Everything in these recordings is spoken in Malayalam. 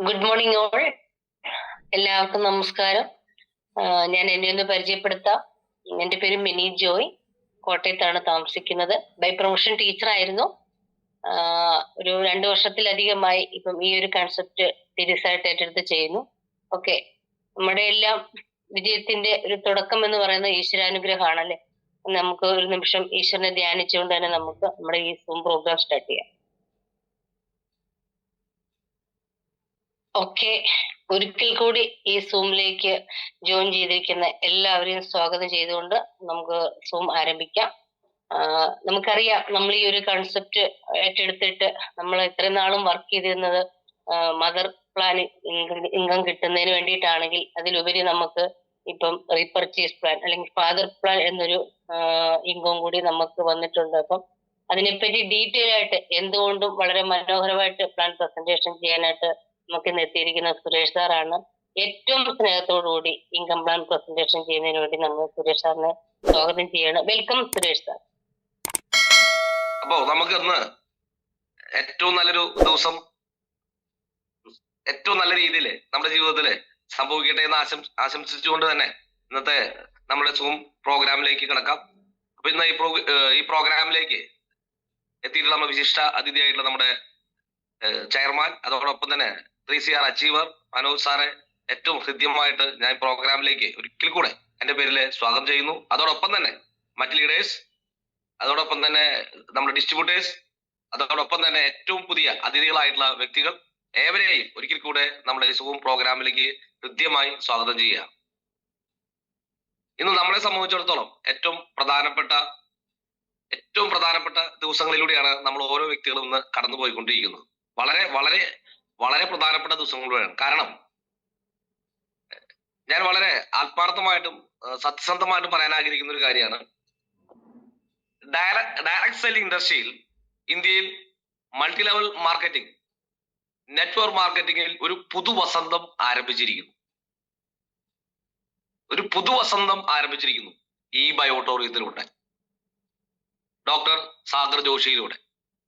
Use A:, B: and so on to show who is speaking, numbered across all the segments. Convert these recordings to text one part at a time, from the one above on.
A: Good morning all. എല്ലാവർക്കും നമസ്കാരം. ഞാൻ എന്നെ ഒന്ന് പരിചയപ്പെടുത്താം. എൻ്റെ പേര് മിനി ജോയ്. കോട്ടയത്താണ് താമസിക്കുന്നത്. ബൈ പ്രൊഫഷൻ ടീച്ചർ ആയിരുന്നു. ഒരു 2 വർഷത്തിലധികമായി ഇപ്പം ഈ ഒരു കൺസെപ്റ്റ് സീരിയസ് ആയിട്ട് ഏറ്റെടുത്ത് ചെയ്യുന്നു. ഓക്കെ, നമ്മുടെ എല്ലാം വിജയത്തിന്റെ ഒരു തുടക്കം എന്ന് പറയുന്നത് ഈശ്വരാനുഗ്രഹമാണല്ലേ. നമുക്ക് ഒരു നിമിഷം ഈശ്വരനെ ധ്യാനിച്ചുകൊണ്ട് തന്നെ നമുക്ക് നമ്മുടെ ഈ സൂം പ്രോഗ്രാം സ്റ്റാർട്ട് ചെയ്യാം. ഓക്കെ, ഒരിക്കൽ കൂടി ഈ സൂമിലേക്ക് ജോയിൻ ചെയ്തിരിക്കുന്ന എല്ലാവരെയും സ്വാഗതം ചെയ്തുകൊണ്ട് നമുക്ക് സൂം ആരംഭിക്കാം. നമുക്കറിയാം, നമ്മൾ ഈ ഒരു കൺസെപ്റ്റ് ഏറ്റെടുത്തിട്ട് നമ്മൾ ഇത്രയും നാളും വർക്ക് ചെയ്തിരുന്നത് മദർ പ്ലാൻ ഇൻകം കിട്ടുന്നതിന് വേണ്ടിയിട്ടാണെങ്കിൽ അതിലുപരി നമുക്ക് ഇപ്പം റീപർച്ചേസ് പ്ലാൻ അല്ലെങ്കിൽ ഫാദർ പ്ലാൻ എന്നൊരു ഇൻകം കൂടി നമുക്ക് വന്നിട്ടുണ്ട്. അപ്പം അതിനെപ്പറ്റി ഡീറ്റെയിൽ ആയിട്ട് എന്തുകൊണ്ടും വളരെ മനോഹരമായിട്ട് പ്ലാൻ പ്രസന്റേഷൻ ചെയ്യാനായിട്ട് നമുക്ക് ഇന്ന് എത്തിയിരിക്കുന്ന സുരേഷ് സാറാണ്. ഏറ്റവും സ്നേഹത്തോടുകൂടി ഇൻകം പ്ലാൻ പ്രസന്റേഷൻ ചെയ്യുന്നതിന് വേണ്ടി നമ്മൾ സുരേഷ് സാറിനെ സ്വാഗതം ചെയ്യണം. Welcome Suresh sir.
B: അപ്പോ നമുക്ക് ഇന്ന് ഏറ്റവും നല്ലൊരു ദിവസം ഏറ്റവും നല്ല രീതിയിൽ നമ്മുടെ ജീവിതത്തിൽ സംഭവിക്കട്ടെ എന്ന് ആശംസിച്ചുകൊണ്ട് തന്നെ ഇന്നത്തെ നമ്മുടെ സൂം പ്രോഗ്രാമിലേക്ക് കിടക്കാം. അപ്പൊ ഇന്ന് ഈ പ്രോഗ്രാമിലേക്ക് എത്തിയിട്ടുള്ള നമ്മുടെ വിശിഷ്ട അതിഥിയായിട്ടുള്ള നമ്മുടെ ചെയർമാൻ, അതോടൊപ്പം തന്നെ 3CR അച്ചീവർ മനോജ് സാറെ ഏറ്റവും ഹൃദ്യമായിട്ട് ഞാൻ പ്രോഗ്രാമിലേക്ക് ഒരിക്കൽ കൂടെ എന്റെ പേരിൽ സ്വാഗതം ചെയ്യുന്നു. അതോടൊപ്പം തന്നെ മറ്റ് ലീഡേഴ്സ്, അതോടൊപ്പം തന്നെ നമ്മുടെ ഡിസ്ട്രിബ്യൂട്ടേഴ്സ്, അതോടൊപ്പം തന്നെ ഏറ്റവും പുതിയ അതിഥികളായിട്ടുള്ള വ്യക്തികൾ ഏവരെയും ഒരിക്കൽ കൂടെ നമ്മുടെ സൂം പ്രോഗ്രാമിലേക്ക് ഹൃദ്യമായി സ്വാഗതം ചെയ്യുക. ഇന്ന് നമ്മളെ സംബന്ധിച്ചിടത്തോളം ഏറ്റവും പ്രധാനപ്പെട്ട ദിവസങ്ങളിലൂടെയാണ് നമ്മൾ ഓരോ വ്യക്തികളും ഇന്ന് കടന്നുപോയിക്കൊണ്ടിരിക്കുന്നത്. വളരെ വളരെ വളരെ പ്രധാനപ്പെട്ട ദിവസങ്ങളിലൂടെയാണ്. കാരണം ഞാൻ വളരെ ആത്മാർത്ഥമായിട്ടും സത്യസന്ധമായിട്ടും പറയാൻ ആഗ്രഹിക്കുന്ന ഒരു കാര്യമാണ്, ഡയറക്ട് സെല്ലിംഗ് ഇൻഡസ്ട്രിയിൽ ഇന്ത്യയിൽ മൾട്ടി ലെവൽ മാർക്കറ്റിംഗ്, നെറ്റ്വർക്ക് മാർക്കറ്റിംഗിൽ ഒരു പുതുവസന്തം ആരംഭിച്ചിരിക്കുന്നു. ഈ ബയോട്ടോറിയത്തിലൂടെ, ഡോക്ടർ സാഗർ ജോഷിയിലൂടെ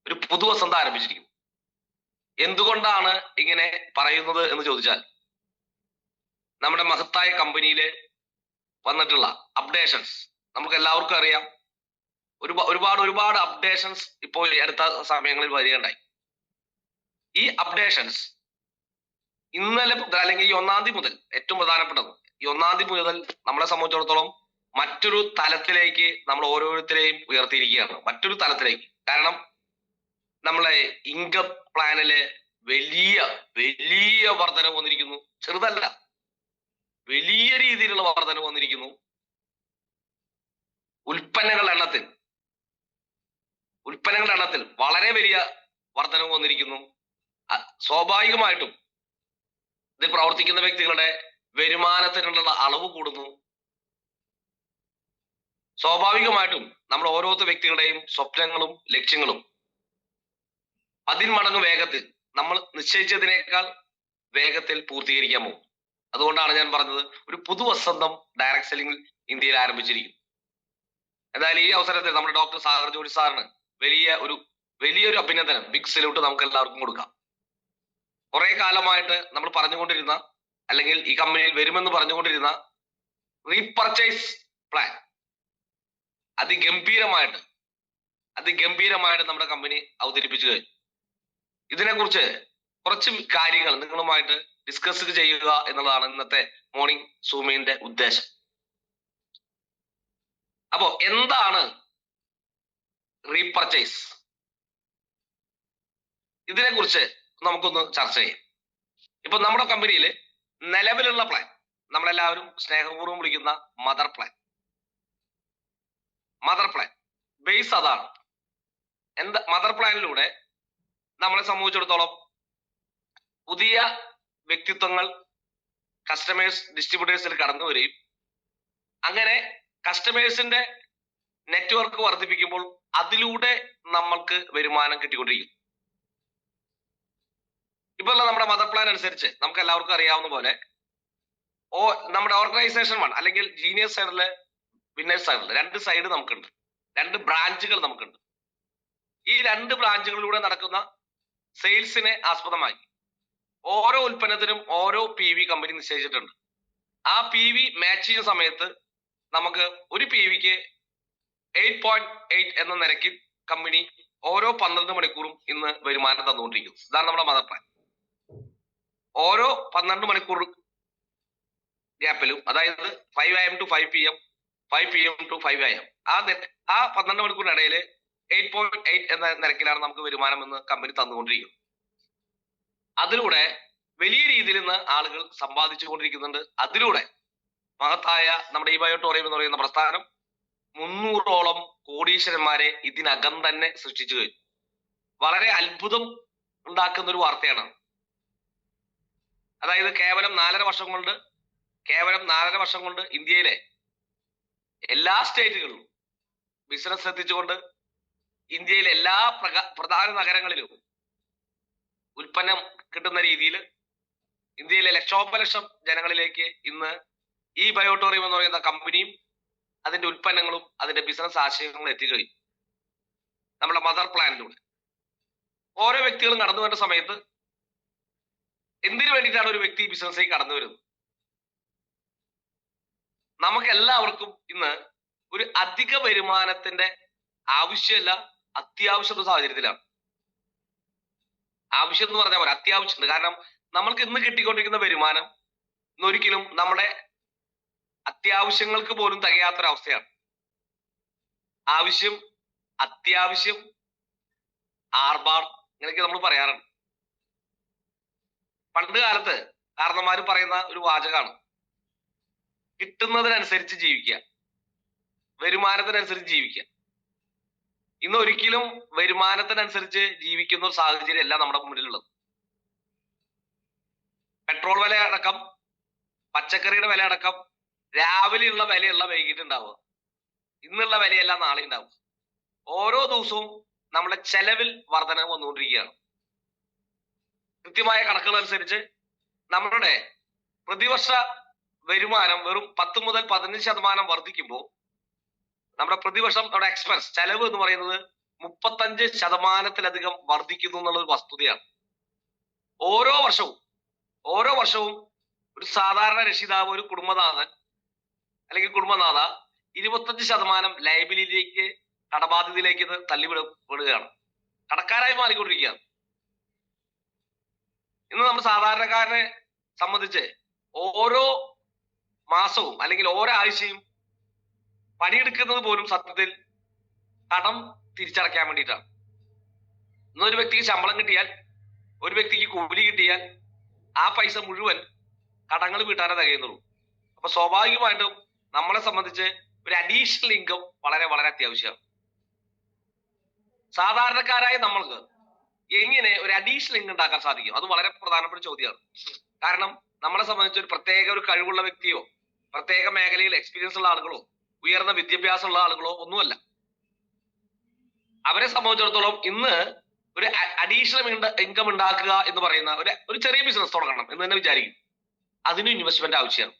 B: ഒരു പുതുവസന്തം ആരംഭിച്ചിരിക്കുന്നു. എന്തുകൊണ്ടാണ് ഇങ്ങനെ പറയുന്നത് എന്ന് ചോദിച്ചാൽ, നമ്മുടെ മഹത്തായ കമ്പനിയിൽ വന്നിട്ടുള്ള അപ്ഡേഷൻസ് നമുക്ക് എല്ലാവർക്കും അറിയാം. ഒരുപാട് അപ്ഡേഷൻസ് ഇപ്പോൾ അടുത്ത സമയങ്ങളിൽ വരികയുണ്ടായി. ഈ അപ്ഡേഷൻസ് ഇന്നലെ അല്ലെങ്കിൽ ഈ 1-ാം തീയതി മുതൽ, ഏറ്റവും പ്രധാനപ്പെട്ടത് ഈ 1-ാം തീയതി മുതൽ നമ്മളെ സംബന്ധിച്ചിടത്തോളം മറ്റൊരു തലത്തിലേക്ക് നമ്മൾ ഓരോരുത്തരെയും ഉയർത്തിയിരിക്കുകയാണ്. മറ്റൊരു തലത്തിലേക്ക്. കാരണം നമ്മളെ ഇൻകം പ്ലാനില് വലിയ വർധനവ് വന്നിരിക്കുന്നു. ചെറുതല്ല, വലിയ രീതിയിലുള്ള വർധനവ് വന്നിരിക്കുന്നു. ഉൽപ്പന്നങ്ങളുടെ എണ്ണത്തിൽ വളരെ വലിയ വർധനവ് വന്നിരിക്കുന്നു. സ്വാഭാവികമായിട്ടും ഇതിൽ പ്രവർത്തിക്കുന്ന വ്യക്തികളുടെ വരുമാനത്തിനുള്ള അളവ് കൂടുന്നു. സ്വാഭാവികമായിട്ടും നമ്മൾ ഓരോരുത്തർ വ്യക്തികളുടെയും സ്വപ്നങ്ങളും ലക്ഷ്യങ്ങളും 10 മടങ്ങ് വേഗത്തിൽ, നമ്മൾ നിശ്ചയിച്ചതിനേക്കാൾ വേഗത്തിൽ പൂർത്തീകരിക്കാൻ പോകും. അതുകൊണ്ടാണ് ഞാൻ പറഞ്ഞത്, ഒരു പുതുവസന്തം ഡയറക്ട് സെല്ലിംഗ് ഇന്ത്യയിൽ ആരംഭിച്ചിരിക്കുന്നു. എന്തായാലും ഈ അവസരത്തിൽ നമ്മുടെ ഡോക്ടർ സാഗർ ജോഷി സാറിന് വലിയൊരു അഭിനന്ദനം, ബിഗ് സല്യൂട്ട് നമുക്ക് എല്ലാവർക്കും കൊടുക്കാം. കുറെ കാലമായിട്ട് നമ്മൾ പറഞ്ഞുകൊണ്ടിരുന്ന, അല്ലെങ്കിൽ ഈ കമ്പനിയിൽ വരുമെന്ന് പറഞ്ഞുകൊണ്ടിരുന്ന റീപർച്ചേസ് പ്ലാൻ അതിഗംഭീരമായിട്ട് നമ്മുടെ കമ്പനി അവതരിപ്പിച്ചു കഴിഞ്ഞു. ഇതിനെക്കുറിച്ച് കുറച്ച് കാര്യങ്ങൾ നിങ്ങളുമായിട്ട് ഡിസ്കസ് ചെയ്യുക എന്നുള്ളതാണ് ഇന്നത്തെ മോർണിംഗ് സൂമിന്റെ ഉദ്ദേശം. അപ്പോ എന്താണ് റീപർച്ചേസ്? ഇതിനെക്കുറിച്ച് നമുക്കൊന്ന് ചർച്ച ചെയ്യാം. ഇപ്പൊ നമ്മുടെ കമ്പനിയിൽ നിലവിലുള്ള പ്ലാൻ, നമ്മളെല്ലാവരും സ്നേഹപൂർവ്വം വിളിക്കുന്ന മദർ പ്ലാൻ ബേസ് അതാണ്. മദർ പ്ലാനിലൂടെ നമ്മളെ സംബന്ധിച്ചിടത്തോളം പുതിയ വ്യക്തിത്വങ്ങൾ കസ്റ്റമേഴ്സ്, ഡിസ്ട്രിബ്യൂട്ടേഴ്സിൽ കടന്നു വരികയും അങ്ങനെ കസ്റ്റമേഴ്സിന്റെ നെറ്റ്വർക്ക് വർദ്ധിപ്പിക്കുമ്പോൾ അതിലൂടെ നമ്മൾക്ക് വരുമാനം കിട്ടിക്കൊണ്ടിരിക്കും. ഇപ്പോൾ നമ്മുടെ മദർ പ്ലാൻ അനുസരിച്ച് നമുക്ക് എല്ലാവർക്കും അറിയാവുന്ന പോലെ നമ്മുടെ ഓർഗനൈസേഷൻ 1 അല്ലെങ്കിൽ ജീനിയസ് സൈഡിലെ വിന്നേഴ്സ് സൈഡിൽ 2 സൈഡ് നമുക്കുണ്ട്, 2 ബ്രാഞ്ചുകൾ നമുക്കുണ്ട്. ഈ 2 ബ്രാഞ്ചുകളിലൂടെ നടക്കുന്ന സെയിൽസിനെ ആസ്പദമാക്കി ഓരോ ഉൽപ്പന്നത്തിനും ഓരോ PV കമ്പനി നിശ്ചയിച്ചിട്ടുണ്ട്. ആ PV മാച്ച് ചെയ്യുന്ന സമയത്ത് നമുക്ക് ഒരു PVക്ക് 8.8 എന്ന നിരക്കിൽ കമ്പനി ഓരോ 12 മണിക്കൂറും ഇന്ന് വരുമാനം തന്നുകൊണ്ടിരിക്കുന്നു. ഇതാണ് നമ്മുടെ മദർ പ്ലാൻ. ഓരോ 12 മണിക്കൂർ ഗ്യാപ്പിലും, അതായത് 5 AM to 5 PM, 5 PM to 5 AM, ആ 12 മണിക്കൂറിനിടയിൽ 8.8 എന്ന നിരക്കിലാണ് നമുക്ക് വരുമാനം എന്ന് കമ്പനി തന്നുകൊണ്ടിരിക്കുന്നത്. അതിലൂടെ വലിയ രീതിയിൽ ഇന്ന് ആളുകൾ സമ്പാദിച്ചു കൊണ്ടിരിക്കുന്നുണ്ട്. അതിലൂടെ മഹത്തായ നമ്മുടെ ഈ ബയോട്ടോറിയം എന്ന് പറയുന്ന പ്രസ്ഥാനം 300ഓളം കോടീശ്വരന്മാരെ ഇതിനകം തന്നെ സൃഷ്ടിച്ചു കഴിഞ്ഞു. വളരെ അത്ഭുതം ഉണ്ടാക്കുന്ന ഒരു വാർത്തയാണ്. അതായത് കേവലം 4.5 വർഷം കൊണ്ട് ഇന്ത്യയിലെ എല്ലാ സ്റ്റേറ്റുകളിലും ബിസിനസ് എത്തിച്ചുകൊണ്ട് ഇന്ത്യയിലെ എല്ലാ പ്രധാന നഗരങ്ങളിലും ഉൽപ്പന്നം കിട്ടുന്ന രീതിയിൽ ഇന്ത്യയിലെ ലക്ഷോപലക്ഷം ജനങ്ങളിലേക്ക് ഇന്ന് ഈ ബയോട്ടോറിയം എന്ന് പറയുന്ന കമ്പനിയും അതിന്റെ ഉൽപ്പന്നങ്ങളും അതിന്റെ ബിസിനസ് ആശയങ്ങളും എത്തിക്കഴിഞ്ഞു. നമ്മുടെ മദർ പ്ലാനിലൂടെ ഓരോ വ്യക്തികളും കടന്നു വരുന്ന സമയത്ത് എന്തിനു വേണ്ടിയിട്ടാണ് ഒരു വ്യക്തി ബിസിനസ്സിലേക്ക് കടന്നു വരുന്നത്? നമുക്ക് എല്ലാവർക്കും ഇന്ന് ഒരു അധിക വരുമാനത്തിന്റെ ആവശ്യമല്ല, അത്യാവശ്യമുള്ള സാഹചര്യത്തിലാണ്. ആവശ്യം എന്ന് പറഞ്ഞാൽ പോലെ അത്യാവശ്യമുണ്ട്. കാരണം നമ്മൾക്ക് ഇന്ന് കിട്ടിക്കൊണ്ടിരിക്കുന്ന വരുമാനം ഇന്നൊരിക്കലും നമ്മുടെ അത്യാവശ്യങ്ങൾക്ക് പോലും തികയാത്തൊരവസ്ഥയാണ്. ആവശ്യം, അത്യാവശ്യം, ആർഭാർ, ഇങ്ങനെയൊക്കെ നമ്മൾ പറയാറുണ്ട്. പണ്ട് കാലത്ത് കാരണന്മാര് പറയുന്ന ഒരു വാചകമാണ്, കിട്ടുന്നതിനനുസരിച്ച് ജീവിക്കുക, വരുമാനത്തിനനുസരിച്ച് ജീവിക്കുക. ഇന്ന് ഒരിക്കലും വരുമാനത്തിനനുസരിച്ച് ജീവിക്കുന്ന ഒരു സാഹചര്യം അല്ല നമ്മുടെ മുന്നിലുള്ളത്. പെട്രോൾ വില അടക്കം, പച്ചക്കറിയുടെ വില അടക്കം, രാവിലെയുള്ള വിലയുള്ള വൈകിട്ടുണ്ടാവുക, ഇന്നുള്ള വിലയല്ല നാളെ ഉണ്ടാവുക. ഓരോ ദിവസവും നമ്മുടെ ചെലവിൽ വർധന വന്നുകൊണ്ടിരിക്കുകയാണ്. കൃത്യമായ കണക്കുകൾ അനുസരിച്ച് നമ്മുടെ പ്രതിവർഷ വരുമാനം വെറും 10 മുതൽ 15% വർദ്ധിക്കുമ്പോൾ നമ്മുടെ പ്രതിവർഷം നമ്മുടെ എക്സ്പെൻസ് ചെലവ് എന്ന് പറയുന്നത് 35% വർദ്ധിക്കുന്നു എന്നുള്ളൊരു വസ്തുതയാണ്. ഓരോ വർഷവും ഒരു സാധാരണ രക്ഷിതാവ്, ഒരു കുടുംബനാഥൻ അല്ലെങ്കിൽ കുടുംബനാഥ 25% ലയബിലിറ്റിയിലേക്ക്, കടബാധ്യതയിലേക്ക് ഇത് തള്ളിവിടപ്പെടുകയാണ്, കടക്കാരായി മാറിക്കൊണ്ടിരിക്കുകയാണ്. ഇന്ന് നമ്മൾ സാധാരണക്കാരനെ സംബന്ധിച്ച് ഓരോ മാസവും അല്ലെങ്കിൽ ഓരോ ആഴ്ചയും പണിയെടുക്കുന്നത് പോലും സത്യത്തിൽ കടം തിരിച്ചടയ്ക്കാൻ വേണ്ടിയിട്ടാണ്. ഇന്നൊരു വ്യക്തിക്ക് ശമ്പളം കിട്ടിയാൽ, ഒരു വ്യക്തിക്ക് കൂലി കിട്ടിയാൽ ആ പൈസ മുഴുവൻ കടങ്ങൾ വീട്ടാനേ തികയുന്നുള്ളൂ. അപ്പൊ സ്വാഭാവികമായിട്ടും നമ്മളെ സംബന്ധിച്ച് ഒരു അഡീഷണൽ ഇൻകം വളരെ വളരെ അത്യാവശ്യമാണ്. സാധാരണക്കാരായ നമ്മൾക്ക് എങ്ങനെ ഒരു അഡീഷണൽ ഇൻകം ഉണ്ടാക്കാൻ സാധിക്കും? അത് വളരെ പ്രധാനപ്പെട്ട ചോദ്യമാണ്. കാരണം നമ്മളെ സംബന്ധിച്ച് ഒരു കഴിവുള്ള വ്യക്തിയോ, പ്രത്യേക മേഖലയിൽ എക്സ്പീരിയൻസ് ഉള്ള ആളുകളോ, ഉയർന്ന വിദ്യാഭ്യാസമുള്ള ആളുകളോ ഒന്നുമല്ല. അവരെ സംബന്ധിച്ചിടത്തോളം ഇന്ന് ഒരു അഡീഷണൽ ഇൻകം ഉണ്ടാക്കുക എന്ന് പറയുന്ന ഒരു ചെറിയ ബിസിനസ് തുടങ്ങണം എന്ന് തന്നെ വിചാരിക്കും. അതിനും ഇൻവെസ്റ്റ്മെന്റ് ആവശ്യമാണ്.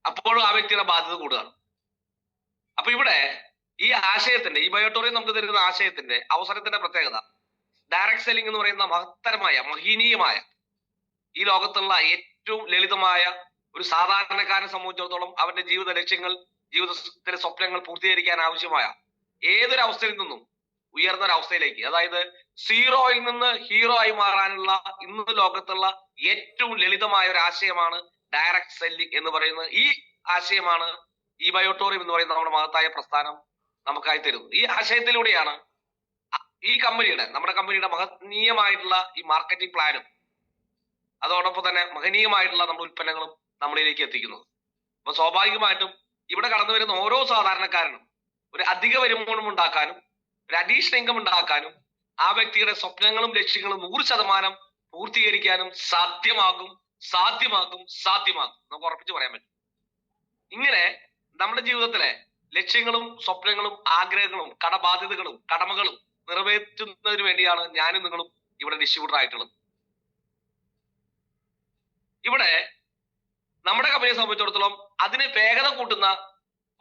B: അപ്പോഴും ആ വ്യക്തിയുടെ ബാധ്യത കൂടുകയാണ്. അപ്പൊ ഇവിടെ ഈ ആശയത്തിന്റെ, ഈ ബയോട്ടോറിയം നമുക്ക് തരുന്ന ആശയത്തിന്റെ, അവസരത്തിന്റെ പ്രത്യേകത ഡയറക്ട് സെല്ലിംഗ് എന്ന് പറയുന്ന മഹത്തരമായ, മഹനീയമായ, ഈ ലോകത്തുള്ള ഏറ്റവും ലളിതമായ ഒരു സാധാരണക്കാരനെ സംബന്ധിച്ചിടത്തോളം അവന്റെ ജീവിത ലക്ഷ്യങ്ങൾ, ജീവിതത്തിലെ സ്വപ്നങ്ങൾ പൂർത്തീകരിക്കാൻ ആവശ്യമായ ഏതൊരു അവസ്ഥയിൽ നിന്നും ഉയർന്നൊരവസ്ഥയിലേക്ക്, അതായത് സീറോയിൽ നിന്ന് ഹീറോ ആയി മാറാനുള്ള ഇന്ന് ലോകത്തുള്ള ഏറ്റവും ലളിതമായ ഒരു ആശയമാണ് ഡയറക്ട് സെല്ലിംഗ് എന്ന് പറയുന്നത്. ഈ ആശയമാണ് ഈ ബയോട്ടോറിയം എന്ന് പറയുന്ന നമ്മുടെ മഹത്തായ പ്രസ്ഥാനം നമുക്കായി തരുന്നത്. ഈ ആശയത്തിലൂടെയാണ് ഈ നമ്മുടെ കമ്പനിയുടെ മഹനീയമായിട്ടുള്ള ഈ മാർക്കറ്റിംഗ് പ്ലാനും അതോടൊപ്പം തന്നെ മഹനീയമായിട്ടുള്ള നമ്മുടെ ഉൽപ്പന്നങ്ങളും നമ്മളിലേക്ക് എത്തിക്കുന്നത്. അപ്പൊ സ്വാഭാവികമായിട്ടും ഇവിടെ കടന്നു വരുന്ന ഓരോ സാധാരണക്കാരനും ഒരു അധിക വരുമാനം ഉണ്ടാക്കാനും, ഒരു അഡീഷണൽ ഇൻകം ഉണ്ടാക്കാനും, ആ വ്യക്തിയുടെ സ്വപ്നങ്ങളും ലക്ഷ്യങ്ങളും 100% പൂർത്തീകരിക്കാനും സാധ്യമാകും. നമുക്ക് ഉറപ്പിച്ച് പറയാൻ പറ്റും. ഇങ്ങനെ നമ്മുടെ ജീവിതത്തിലെ ലക്ഷ്യങ്ങളും സ്വപ്നങ്ങളും ആഗ്രഹങ്ങളും കടബാധ്യതകളും കടമകളും നിറവേറ്റുന്നതിന് വേണ്ടിയാണ് ഞാനും നിങ്ങളും ഇവിടെ ഡിസ്ട്രിബ്യൂട്ടർ ആയിട്ടുള്ളത്. ഇവിടെ നമ്മുടെ കമ്പനിയെ സംബന്ധിച്ചിടത്തോളം അതിന് വേഗത കൂട്ടുന്ന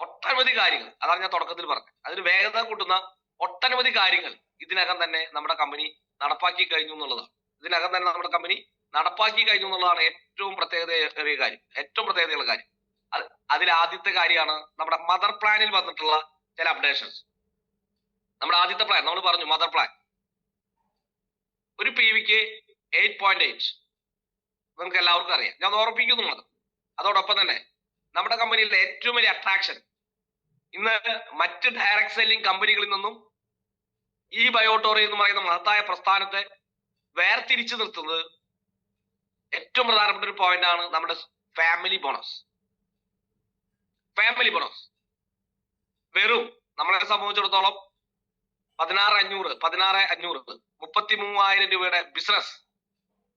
B: ഒട്ടനവധി കാര്യങ്ങൾ, അതാണ് ഞാൻ തുടക്കത്തിൽ പറഞ്ഞത്, അതിന് വേഗത കൂട്ടുന്ന ഒട്ടനവധി കാര്യങ്ങൾ ഇതിനകം തന്നെ നമ്മുടെ കമ്പനി നടപ്പാക്കി കഴിഞ്ഞു എന്നുള്ളതാണ്. ഇതിനകം തന്നെ നമ്മുടെ കമ്പനി നടപ്പാക്കി കഴിഞ്ഞു എന്നുള്ളതാണ് ഏറ്റവും പ്രത്യേകതയേറിയ കാര്യം, ഏറ്റവും പ്രത്യേകതയുള്ള കാര്യം. അതിൽ ആദ്യത്തെ കാര്യമാണ് നമ്മുടെ മദർ പ്ലാനിൽ വന്നിട്ടുള്ള ചില അപ്ഡേഷൻസ്. നമ്മുടെ ആദ്യത്തെ പ്ലാൻ നമ്മൾ പറഞ്ഞു, മദർ പ്ലാൻ ഒരു PVക്ക് 8.8 നമുക്ക് എല്ലാവർക്കും അറിയാം. ഞാൻ ഓർപ്പിക്കുന്നു മാത്രം. അതോടൊപ്പം തന്നെ നമ്മുടെ കമ്പനിയിലെ ഏറ്റവും വലിയ അട്രാക്ഷൻ ഇന്ന് മറ്റ് ഡയറക്ട് സെല്ലിംഗ് കമ്പനികളിൽ നിന്നും ഈ ബയോട്ടോറി എന്ന് പറയുന്ന മഹത്തായ പ്രസ്ഥാനത്തെ വേർതിരിച്ചു നിർത്തുന്നത് ഏറ്റവും പ്രധാനപ്പെട്ട ഒരു പോയിന്റ് ആണ് നമ്മുടെ ഫാമിലി ബോണസ്. ഫാമിലി ബോണസ് വെറും നമ്മളെ സംബന്ധിച്ചിടത്തോളം 16,500 33,000 രൂപയുടെ ബിസിനസ്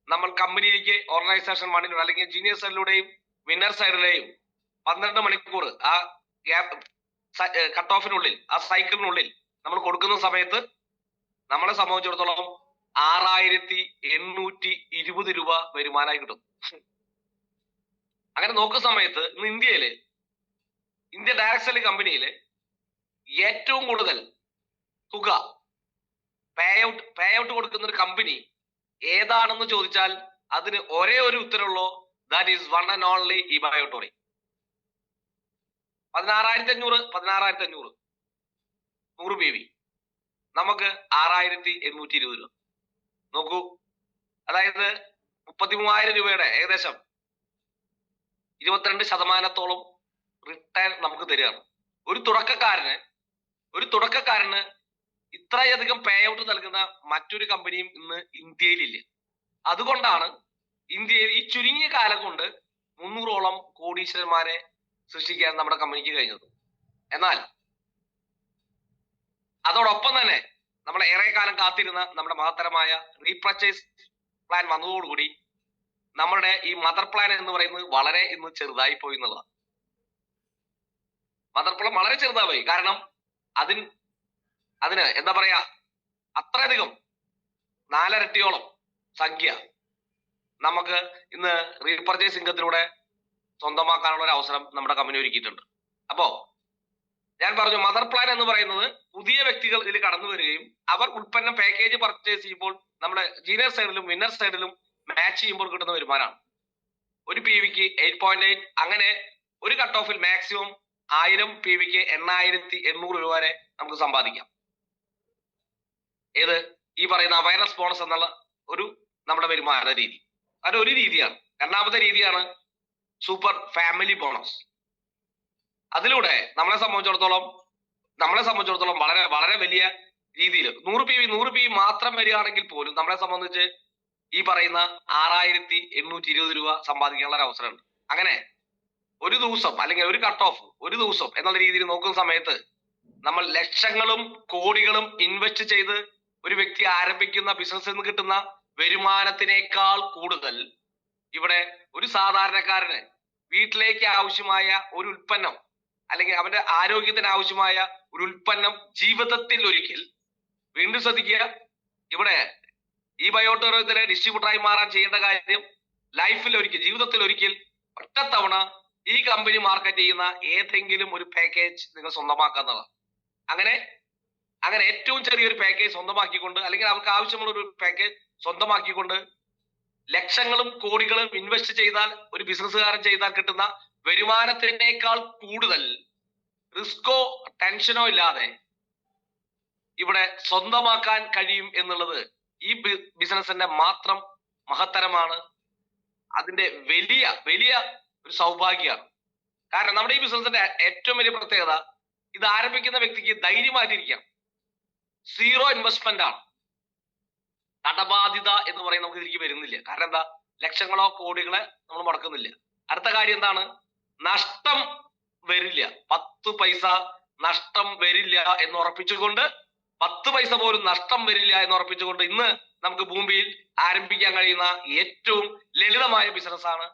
B: നമ്മൾ കമ്പനിയിലേക്ക് ഓർഗനൈസേഷൻ മണിലൂടെ അല്ലെങ്കിൽ ജൂനിയർ സൈഡിലൂടെയും വിന്നർ സൈഡിലെയും 12 മണിക്കൂർ ആ ഗ്യാപ്പ് കട്ട് ഓഫിനുള്ളിൽ, ആ സൈക്കിളിനുള്ളിൽ നമ്മൾ കൊടുക്കുന്ന സമയത്ത് നമ്മളെ സംബന്ധിച്ചിടത്തോളം 6,820 രൂപ വരുമാനമായി കിട്ടും. അങ്ങനെ നോക്കുന്ന സമയത്ത് ഇന്ന് ഇന്ത്യ ഡയറക്ട് സെല്ലിംഗ് കമ്പനിയില് ഏറ്റവും കൂടുതൽ തുക പേ ഔട്ട് കൊടുക്കുന്ന ഒരു കമ്പനി ഏതാണെന്ന് ചോദിച്ചാൽ അതിന് ഒരേ ഒരു ഉത്തരവുള്ളൂ, that is one and only ഈ ബയോട്ടോറി. 16,500 100 PV നമുക്ക് 6,820 രൂപ. നോക്കൂ, അതായത് 33,000 രൂപയുടെ ഏകദേശം 22% റിട്ടേൺ നമുക്ക് തരികയാണ്. ഒരു തുടക്കക്കാരന് ഇത്രയധികം പേ ഔട്ട് നൽകുന്ന മറ്റൊരു കമ്പനിയും ഇന്ന് ഇന്ത്യയിലില്ല. അതുകൊണ്ടാണ് ഇന്ത്യയിൽ ഈ ചുരുങ്ങിയ കാലം കൊണ്ട് 300ഓളം കോടീശ്വരന്മാരെ സൃഷ്ടിക്കാൻ നമ്മുടെ കമ്പനിക്ക് കഴിഞ്ഞത്. എന്നാൽ അതോടൊപ്പം തന്നെ നമ്മൾ ഏറെ കാലം കാത്തിരുന്ന നമ്മുടെ മഹത്തരമായ റീപർച്ചേസ് പ്ലാൻ വന്നതോടുകൂടി നമ്മുടെ ഈ മദർ പ്ലാൻ എന്ന് പറയുന്നത് വളരെ ഇന്ന് ചെറുതായി പോയി എന്നുള്ളതാണ്. മദർ പ്ലാൻ വളരെ ചെറുതായി. കാരണം അതിന് എന്താ പറയാ, അത്രയധികം 4 ഇരട്ടിയോളം സംഖ്യ നമുക്ക് ഇന്ന് റീപർച്ചേസ് ഇൻകത്തിലൂടെ സ്വന്തമാക്കാനുള്ള ഒരു അവസരം നമ്മുടെ കമ്പനി ഒരുക്കിയിട്ടുണ്ട്. അപ്പോ ഞാൻ പറഞ്ഞു, മദർ പ്ലാൻ എന്ന് പറയുന്നത് പുതിയ വ്യക്തികൾ ഇതിൽ കടന്നു വരികയും അവർ ഉൽപ്പന്നം പാക്കേജ് പർച്ചേസ് ചെയ്യുമ്പോൾ നമ്മുടെ ജൂനിയർ സൈഡിലും വിന്നർ സൈഡിലും മാച്ച് ചെയ്യുമ്പോൾ കിട്ടുന്ന വരുമാനമാണ്. ഒരു PVക്ക് 8.8, അങ്ങനെ ഒരു കട്ട് ഓഫിൽ മാക്സിമം 1000 PVക്ക് 8,800 രൂപ വരെ നമുക്ക് സമ്പാദിക്കാം. ഏത് ഈ പറയുന്ന അവയർനെസ് ബോണസ് എന്നുള്ള ഒരു നമ്മുടെ വരുമാന രീതി, അതൊരു രീതിയാണ്. രണ്ടാമത്തെ രീതിയാണ് സൂപ്പർ ഫാമിലി ബോണസ്. അതിലൂടെ നമ്മളെ സംബന്ധിച്ചിടത്തോളം വളരെ വളരെ വലിയ രീതിയിൽ 100 PV മാത്രം വരികയാണെങ്കിൽ പോലും നമ്മളെ സംബന്ധിച്ച് ഈ പറയുന്ന 6,820 രൂപ സമ്പാദിക്കാനുള്ള ഒരു അവസരമുണ്ട്. അങ്ങനെ ഒരു ദിവസം അല്ലെങ്കിൽ ഒരു കട്ട് ഓഫ് ഒരു ദിവസം എന്നുള്ള രീതിയിൽ നോക്കുന്ന സമയത്ത് നമ്മൾ ലക്ഷങ്ങളും കോടികളും ഇൻവെസ്റ്റ് ചെയ്ത് ഒരു വ്യക്തി ആരംഭിക്കുന്ന ബിസിനസ്സിൽ നിന്ന് കിട്ടുന്ന വരുമാനത്തിനേക്കാൾ കൂടുതൽ ഇവിടെ ഒരു സാധാരണക്കാരന് വീട്ടിലേക്ക് ആവശ്യമായ ഒരു ഉൽപ്പന്നം അല്ലെങ്കിൽ അവന്റെ ആരോഗ്യത്തിന് ആവശ്യമായ ഒരു ഉൽപ്പന്നം ജീവിതത്തിൽ ഒരിക്കൽ, വീണ്ടും ശ്രദ്ധിക്കുക, ഇവിടെ ഈ ബയോട്ടോറിയത്തിലെ ഡിസ്ട്രിബ്യൂട്ടറായി മാറാൻ ചെയ്യേണ്ട കാര്യം ലൈഫിൽ ഒരിക്കൽ, ജീവിതത്തിൽ ഒരിക്കൽ ഒറ്റത്തവണ ഈ കമ്പനി മാർക്കറ്റ് ചെയ്യുന്ന ഏതെങ്കിലും ഒരു പാക്കേജ് നിങ്ങൾ സ്വന്തമാക്കുന്നതാണ്. അങ്ങനെ ഏറ്റവും ചെറിയൊരു പാക്കേജ് സ്വന്തമാക്കിക്കൊണ്ട് അല്ലെങ്കിൽ അവർക്ക് ആവശ്യമുള്ള ഒരു പാക്കേജ് സ്വന്തമാക്കിക്കൊണ്ട് ലക്ഷങ്ങളും കോടികളും ഇൻവെസ്റ്റ് ചെയ്താൽ ഒരു ബിസിനസ്സുകാരൻ ചെയ്താൽ കിട്ടുന്ന വരുമാനത്തിനേക്കാൾ കൂടുതൽ റിസ്കോ ടെൻഷനോ ഇല്ലാതെ ഇവിടെ സ്വന്തമാക്കാൻ കഴിയും എന്നുള്ളത് ഈ ബിസിനസിന്റെ മാത്രം മഹത്തരമാണ്. അതിന്റെ വലിയ വലിയ ഒരു സൗഭാഗ്യമാണ്. കാരണം നമ്മുടെ ഈ ബിസിനസിന്റെ ഏറ്റവും വലിയ പ്രത്യേകത, ഇത് ആരംഭിക്കുന്ന വ്യക്തിക്ക് ധൈര്യമായിട്ടിരിക്കാം. 0 ഇൻവെസ്റ്റ്മെന്റ് ആണ്. കടബാധ്യത എന്ന് പറയുന്നത് നമുക്ക് ഇതിലേക്ക് വരുന്നില്ല. കാരണം എന്താ, ലക്ഷങ്ങളോ കോടികളെ നമ്മൾ മുടക്കുന്നില്ല. അടുത്ത കാര്യം എന്താണ്, നഷ്ടം വരില്ല. 10 പൈസ നഷ്ടം വരില്ല എന്ന് ഉറപ്പിച്ചുകൊണ്ട്, 10 പൈസ പോലും നഷ്ടം വരില്ല എന്ന് ഉറപ്പിച്ചുകൊണ്ട് ഇന്ന് നമുക്ക് ഭൂമിയിൽ ആരംഭിക്കാൻ കഴിയുന്ന ഏറ്റവും ലളിതമായ ബിസിനസ്സാണ്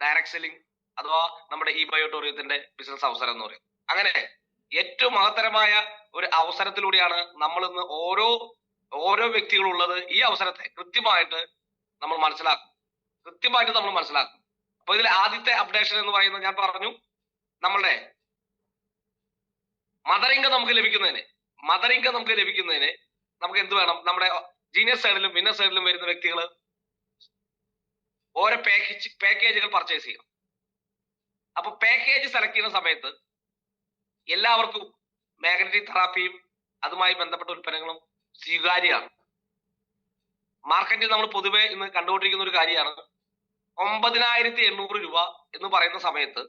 B: ഡയറക്ട് സെല്ലിംഗ് അഥവാ നമ്മുടെ ഈ ബയോട്ടോറിയത്തിന്റെ ബിസിനസ് അവസരം എന്ന് പറയും. അങ്ങനെ ഏറ്റവും മഹത്തരമായ ഒരു അവസരത്തിലൂടെയാണ് നമ്മൾ ഇന്ന് ഓരോ വ്യക്തികളുള്ളത്. ഈ അവസരത്തെ കൃത്യമായിട്ട് നമ്മൾ മനസ്സിലാക്കും. അപ്പൊ ഇതിൽ ആദ്യത്തെ അപ്ഡേഷൻ എന്ന് പറയുന്നത് ഞാൻ പറഞ്ഞു, നമ്മളുടെ മദർ ഇൻകം നമുക്ക് ലഭിക്കുന്നതിന് നമുക്ക് എന്ത് വേണം, നമ്മുടെ ജീനിയർ സൈഡിലും വിന്നർ സൈഡിലും വരുന്ന വ്യക്തികൾ ഓരോ പാക്കേജുകൾ പർച്ചേസ് ചെയ്യണം. അപ്പൊ പാക്കേജ് സെലക്ട് ചെയ്യുന്ന സമയത്ത് എല്ലാവർക്കും മാഗ്നറ്റിക് തെറാപ്പിയും അതുമായി ബന്ധപ്പെട്ട ഉൽപ്പന്നങ്ങളും സ്വീകാര്യമാണ്. മാർക്കറ്റിൽ നമ്മൾ പൊതുവെ ഇന്ന് കണ്ടുകൊണ്ടിരിക്കുന്ന ഒരു കാര്യമാണ് 9,800 രൂപ എന്ന് പറയുന്ന സമയത്ത്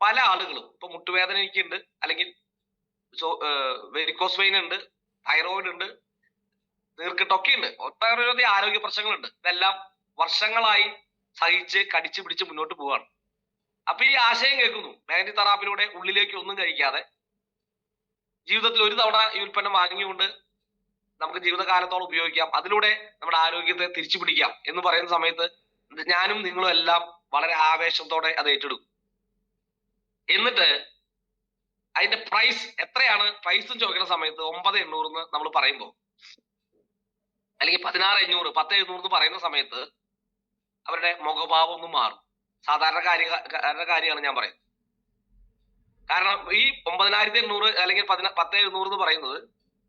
B: പല ആളുകളും ഇപ്പൊ മുട്ടുവേദന എനിക്കുണ്ട്, അല്ലെങ്കിൽ വെരിക്കോസ് വെയിൻ ഉണ്ട്, തൈറോയിഡ് ഉണ്ട്, നീർക്കെട്ടൊക്കെ ഉണ്ട്, ഒട്ടനവധി ആരോഗ്യ പ്രശ്നങ്ങളുണ്ട്. ഇതെല്ലാം വർഷങ്ങളായി സഹിച്ച് കടിച്ചു പിടിച്ച് മുന്നോട്ട് പോവാണ്. അപ്പൊ ഈ ആശയം കേൾക്കുന്നു, മാഗ്നറ്റിക് തെറാപ്പിയിലൂടെ ഉള്ളിലേക്ക് ഒന്നും കഴിക്കാതെ ജീവിതത്തിൽ ഒരു തവണ ഈ ഉൽപ്പന്നം വാങ്ങിയുകൊണ്ട് നമുക്ക് ജീവിതകാലത്തോളം ഉപയോഗിക്കാം, അതിലൂടെ നമ്മുടെ ആരോഗ്യത്തെ തിരിച്ചു പിടിക്കാം എന്ന് പറയുന്ന സമയത്ത് ഞാനും നിങ്ങളും എല്ലാം വളരെ ആവേശത്തോടെ അത് ഏറ്റെടുക്കും. എന്നിട്ട് അതിന്റെ പ്രൈസ് എത്രയാണ് പ്രൈസും ചോദിക്കുന്ന സമയത്ത് 9,800 നമ്മൾ പറയുമ്പോൾ, അല്ലെങ്കിൽ 16,500 10,700 എന്ന് പറയുന്ന സമയത്ത് അവരുടെ മുഖഭാവം ഒന്നും മാറും. സാധാരണക്കാരുടെ കാര്യമാണ് ഞാൻ പറയുന്നത്. കാരണം ഈ 9,800 അല്ലെങ്കിൽ 10,700 എന്ന് പറയുന്നത്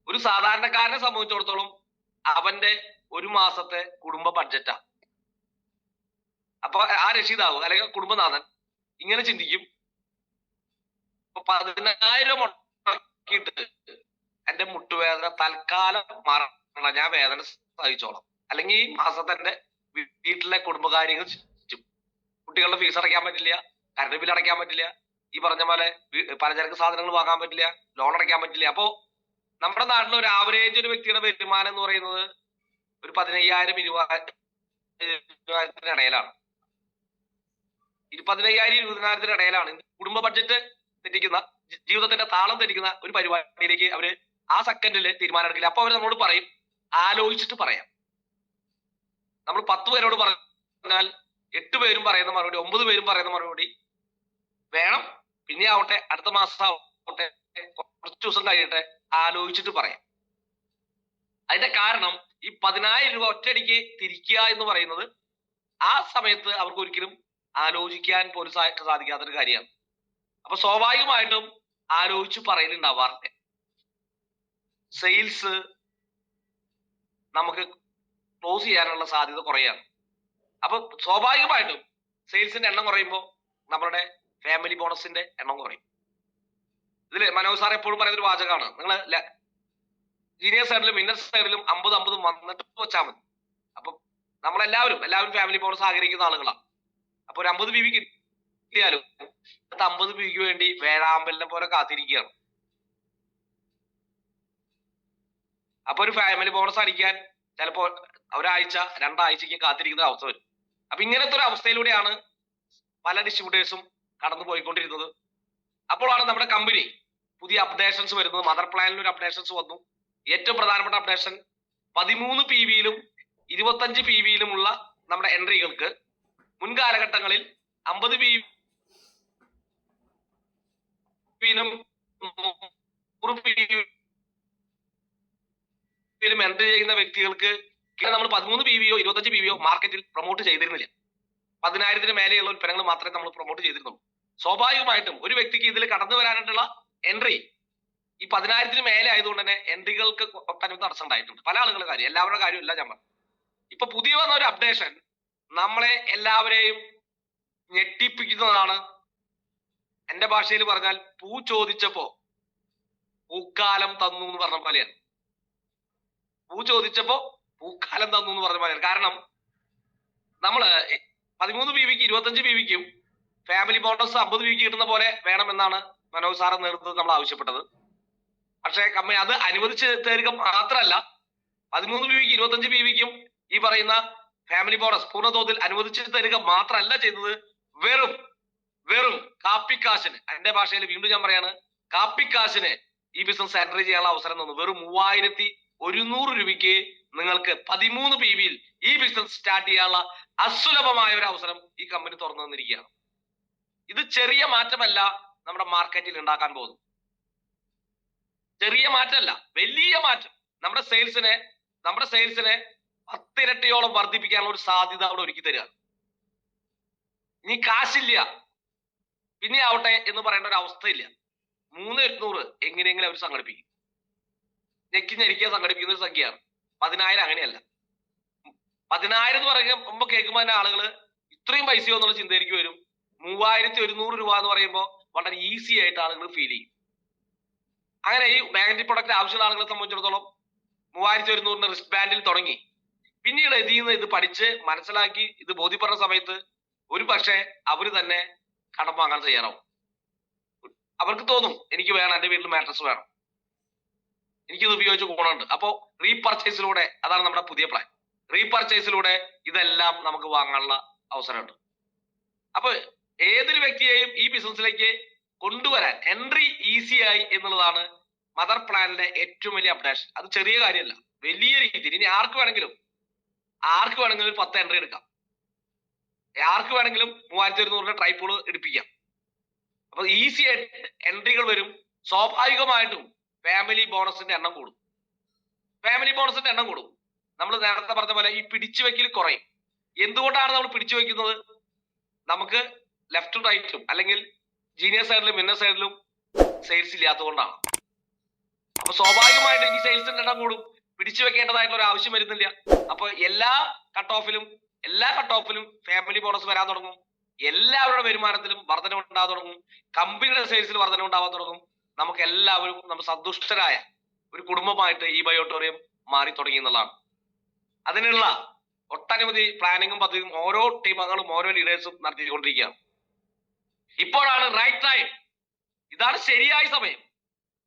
B: ഒരു സാധാരണക്കാരനെ സംബന്ധിച്ചിടത്തോളം അവന്റെ ഒരു മാസത്തെ കുടുംബ ബഡ്ജറ്റാ. അപ്പൊ ആ രക്ഷിതാവ് അല്ലെങ്കിൽ കുടുംബനാഥൻ ഇങ്ങനെ ചിന്തിക്കും, 10,000 മുടക്കിയിട്ട് എന്റെ മുട്ടുവേദന തൽക്കാലം മാറണം, ഞാൻ വേദന സഹിച്ചോളാം, അല്ലെങ്കിൽ ഈ മാസത്തെ എന്റെ വീട്ടിലെ കുടുംബകാര്യങ്ങൾ, കുട്ടികളുടെ ഫീസ് അടയ്ക്കാൻ പറ്റില്ല, കറണ്ട് ബില്ല് അടയ്ക്കാൻ പറ്റില്ല, ഈ പറഞ്ഞ പോലെ പലചരക്ക് സാധനങ്ങൾ വാങ്ങാൻ പറ്റില്ല, ലോൺ അടയ്ക്കാൻ പറ്റില്ല. അപ്പോ നമ്മുടെ നാട്ടിൽ ഒരു ആവറേജ് ഒരു വ്യക്തിയുടെ വരുമാനം എന്ന് പറയുന്നത് ഒരു 15,000 20,000 ഇടയിലാണ്. 15,000 20,000 ഇടയിലാണ്. കുടുംബ ബഡ്ജറ്റ് തെറ്റിക്കുന്ന, ജീവിതത്തിന്റെ താളം തെറ്റിക്കുന്ന ഒരു പരിപാടിയിലേക്ക് അവര് ആ സെക്കൻഡില് തീരുമാനം എടുക്കില്ല. അപ്പൊ അവർ നമ്മളോട് പറയും, ആലോചിച്ചിട്ട് പറയാം. നമ്മൾ 10 പേരോട് പറഞ്ഞാൽ 8 പേരും പറയുന്ന മറുപടി, 9 പേരും പറയുന്ന മറുപടി വേണം, പിന്നെ ആവട്ടെ, അടുത്ത മാസം ആവട്ടെ, കുറച്ച് ദിവസം കഴിയട്ടെ, ആലോചിച്ചിട്ട് പറയാം. അതിന്റെ കാരണം ഈ 10,000 രൂപ ഒറ്റയടിക്ക് തിരിക്കുക എന്ന് പറയുന്നത് ആ സമയത്ത് അവർക്ക് ഒരിക്കലും ആലോചിക്കാൻ പോലും സാധിക്കാത്തൊരു കാര്യമാണ്. അപ്പൊ സ്വാഭാവികമായിട്ടും ആലോചിച്ച് പറയലുണ്ടാവാറുണ്ട്. സെയിൽസ് നമുക്ക് ക്ലോസ് ചെയ്യാനുള്ള സാധ്യത കുറയാണ്. അപ്പൊ സ്വാഭാവികമായിട്ടും സെയിൽസിന്റെ എണ്ണം കുറയുമ്പോൾ നമ്മളുടെ ഫാമിലി ബോണസിന്റെ എണ്ണം കുറയും. ഇതില് മനോജ് സാർ എപ്പോഴും പറയുന്ന ഒരു വാചകമാണ്, നിങ്ങൾ സീനിയർ സൈഡിലും ഇന്നർ സൈഡിലും 50-50 വന്നിട്ട് വെച്ചാൽ മതി. അപ്പൊ എല്ലാവരും ഫാമിലി ബോണസ് ആഗ്രഹിക്കുന്ന ആളുകളാണ്. അപ്പൊ ഒരു 50 BB കിട്ടിയാലും 50 BB വേണ്ടി വേഴാമ്പലിനെ പോലെ കാത്തിരിക്കുകയാണ്. അപ്പൊ ഒരു ഫാമിലി ബോണസ് അടിക്കാൻ ചിലപ്പോ ഒരാഴ്ച 2 ആഴ്ചക്ക് കാത്തിരിക്കുന്ന അവസ്ഥ വരും. അപ്പൊ ഇങ്ങനത്തെ ഒരു അവസ്ഥയിലൂടെയാണ് പല ഡിസ്ട്രിബ്യൂട്ടേഴ്സും കടന്നു പോയിക്കൊണ്ടിരുന്നത്. അപ്പോഴാണ് നമ്മുടെ കമ്പനി പുതിയ അപ്ഡേഷൻസ് വരുന്നത്. മദർ പ്ലാനിൽ ഒരു അപ്ഡേഷൻസ് വന്നു. ഏറ്റവും പ്രധാനപ്പെട്ട അപ്ഡേഷൻ 13 PBയിലും 25 PBയിലുമുള്ള നമ്മുടെ എൻട്രികൾക്ക് മുൻകാലഘട്ടങ്ങളിൽ 50 PBയിലും 100 PBയിലും എൻട്രി ചെയ്യുന്ന വ്യക്തികൾക്ക് നമ്മൾ 13 PBയോ 25 PBയോ മാർക്കറ്റിൽ പ്രൊമോട്ട് ചെയ്തിരുന്നില്ല. 10,000 മേലെയുള്ള ഉൽപ്പന്നങ്ങൾ മാത്രമേ നമ്മൾ പ്രൊമോട്ട് ചെയ്തിരുന്നുള്ളൂ. സ്വാഭാവികമായിട്ടും ഒരു വ്യക്തിക്ക് ഇതിൽ കടന്നു വരാനായിട്ടുള്ള എൻട്രി ഈ 10,000 മേലെ ആയതുകൊണ്ട് തന്നെ എൻട്രികൾക്ക് ഒട്ടനവധി തടസ്സം ഉണ്ടായിട്ടുണ്ട്. പല ആളുകളുടെ കാര്യം, എല്ലാവരുടെ കാര്യമില്ല ഞാൻ പറഞ്ഞു. ഇപ്പൊ പുതിയ വന്ന ഒരു അപ്ഡേഷൻ നമ്മളെ എല്ലാവരെയും ഞെട്ടിപ്പിക്കുന്നതാണ്. എന്റെ ഭാഷയിൽ പറഞ്ഞാൽ പൂ ചോദിച്ചപ്പോ പൂക്കാലം തന്നു എന്ന് പറഞ്ഞ പോലെയാണ്. പൂ ചോദിച്ചപ്പോ പൂക്കാലം തന്നു എന്ന് പറഞ്ഞ പോലെയാണ്. കാരണം നമ്മള് 13 PBക്ക് 25 PBക്കും ഫാമിലി ബോണസ് 50 PBക്ക് കിട്ടുന്ന പോലെ വേണമെന്നാണ് മനോജ് സാറ് നേതൃത്വത്തിൽ നമ്മൾ ആവശ്യപ്പെട്ടത്. പക്ഷേ കമ്പനി അത് അനുവദിച്ച് തരിക മാത്രമല്ല, 13 PBക്ക് 25 PBക്കും ഈ പറയുന്ന ഫാമിലി ബോണസ് പൂർണ്ണതോതിൽ അനുവദിച്ച് തരിക മാത്രമല്ല ചെയ്തത്, വെറും കാപ്പിക്കാശിന്, എന്റെ ഭാഷയിൽ വീണ്ടും ഞാൻ പറയാണ്, കാപ്പിക്കാശിന് ഈ ബിസിനസ് എൻട്രി ചെയ്യാനുള്ള അവസരം തന്നു. വെറും 3,100 രൂപയ്ക്ക് നിങ്ങൾക്ക് 13 PBയിൽ ഈ ബിസിനസ് സ്റ്റാർട്ട് ചെയ്യാനുള്ള അസുലഭമായ ഒരു അവസരം ഈ കമ്പനി തുറന്നു തന്നിരിക്കുകയാണ്. ഇത് ചെറിയ മാറ്റമല്ല നമ്മുടെ മാർക്കറ്റിൽ ഉണ്ടാക്കാൻ പോകുന്നു. ചെറിയ മാറ്റമല്ല, വലിയ മാറ്റം. നമ്മുടെ സെയിൽസിനെ 10 ഇരട്ടിയോളം വർദ്ധിപ്പിക്കാനുള്ള ഒരു സാധ്യത അവിടെ ഒരുക്കി തരികയാണ്. ഇനി കാശില്ല പിന്നെ ആവട്ടെ എന്ന് പറയേണ്ട ഒരു അവസ്ഥയില്ല. 3,800 എങ്ങനെയെങ്കിലും അവർ സംഘടിപ്പിക്കും. ഞെരിക്കാൻ സംഘടിപ്പിക്കുന്ന ഒരു സംഖ്യയാണ്. 10,000 അങ്ങനെയല്ല. 10,000 എന്ന് പറയുമ്പോൾ കേൾക്കുമ്പോൾ തന്നെ ആളുകൾ ഇത്രയും പൈസയോ എന്നുള്ള ചിന്തയിലേക്ക് വരും. 3,100 രൂപ എന്ന് പറയുമ്പോൾ വളരെ ഈസി ആയിട്ട് ആളുകൾ ഫീൽ ചെയ്യും. അങ്ങനെ ഈ മാഗ്നറ്റിക് പ്രൊഡക്റ്റ് ആവശ്യമുള്ള ആളുകളെ സംബന്ധിച്ചിടത്തോളം 3,100 റിസ്റ്റ് ബാൻഡിൽ തുടങ്ങി. പിന്നീട് ഇതിൽ നിന്ന് ഇത് പഠിച്ച് മനസ്സിലാക്കി ഇത് ബോധ്യപ്പെടുന്ന സമയത്ത് ഒരു പക്ഷേ അവര് തന്നെ കടം വാങ്ങാൻ തയ്യാറാവും. അവർക്ക് തോന്നും എനിക്ക് വേണം, എന്റെ വീട്ടിൽ മാട്രസ് വേണം, എനിക്കിത് ഉപയോഗിച്ച് ഗുണമുണ്ട്. അപ്പോ റീപർച്ചേസിലൂടെ, അതാണ് നമ്മുടെ പുതിയ പ്ലാൻ, റീപർച്ചേസിലൂടെ ഇതെല്ലാം നമുക്ക് വാങ്ങാനുള്ള അവസരമുണ്ട്. അപ്പൊ ഏതൊരു വ്യക്തിയെയും ഈ ബിസിനസ്സിലേക്ക് കൊണ്ടുവരാൻ എൻട്രി ഈസി ആയി എന്നുള്ളതാണ് മദർ പ്ലാനിന്റെ ഏറ്റവും വലിയ അപ്ഡേഷൻ. അത് ചെറിയ കാര്യമല്ല, വലിയ രീതിയിൽ. ഇനി ആർക്ക് വേണമെങ്കിലും ഒരു 10 എൻട്രി എടുക്കാം, ആർക്ക് വേണമെങ്കിലും 3,100 ട്രൈപ്പോള് എടുപ്പിക്കാം. അപ്പൊ ഈസി ആയിട്ട് എൻട്രികൾ വരും. സ്വാഭാവികമായിട്ടും ഫാമിലി ബോണസിന്റെ എണ്ണം കൂടും. നമ്മൾ നേരത്തെ പറഞ്ഞ പോലെ ഈ പിടിച്ചു വെക്കൽ കുറയും. എന്തുകൊണ്ടാണ് നമ്മൾ പിടിച്ചു വെക്കുന്നത്? നമുക്ക് ലെഫ്റ്റും റൈറ്റും അല്ലെങ്കിൽ ജീനിയർ സൈഡിലും ഇന്നർ സൈഡിലും സെയിൽസ് ഇല്ലാത്തതുകൊണ്ടാണ്. അപ്പൊ സ്വാഭാവികമായിട്ട് ഈ സെയിൽസിന്റെ എണ്ണം കൂടും. പിടിച്ചു വെക്കേണ്ടതായിട്ടുള്ള ഒരു ആവശ്യം വരുന്നില്ല. അപ്പൊ എല്ലാ കട്ട് ഓഫിലും ഫാമിലി ബോണസ് വരാൻ തുടങ്ങും. എല്ലാവരുടെ വരുമാനത്തിലും വർധനവ് ഉണ്ടാകാൻ തുടങ്ങും. കമ്പനിയുടെ സെയിൽസിൽ വർധനവ് ഉണ്ടാവാൻ തുടങ്ങും. നമുക്ക് എല്ലാവരും നമ്മൾ സന്തുഷ്ടരായ ഒരു കുടുംബമായിട്ട് ഈ ബയോട്ടോറിയം മാറി തുടങ്ങി എന്നുള്ളതാണ്. അതിനുള്ള ഒട്ടനവധി പ്ലാനിങ്ങും പദ്ധതിയും ഓരോ ടീമുകളും ഓരോ ലീഡേഴ്സും നടത്തിക്കൊണ്ടിരിക്കുകയാണ്. ഇപ്പോഴാണ് റൈറ്റ് ടൈം. ഇതാണ് ശരിയായ സമയം.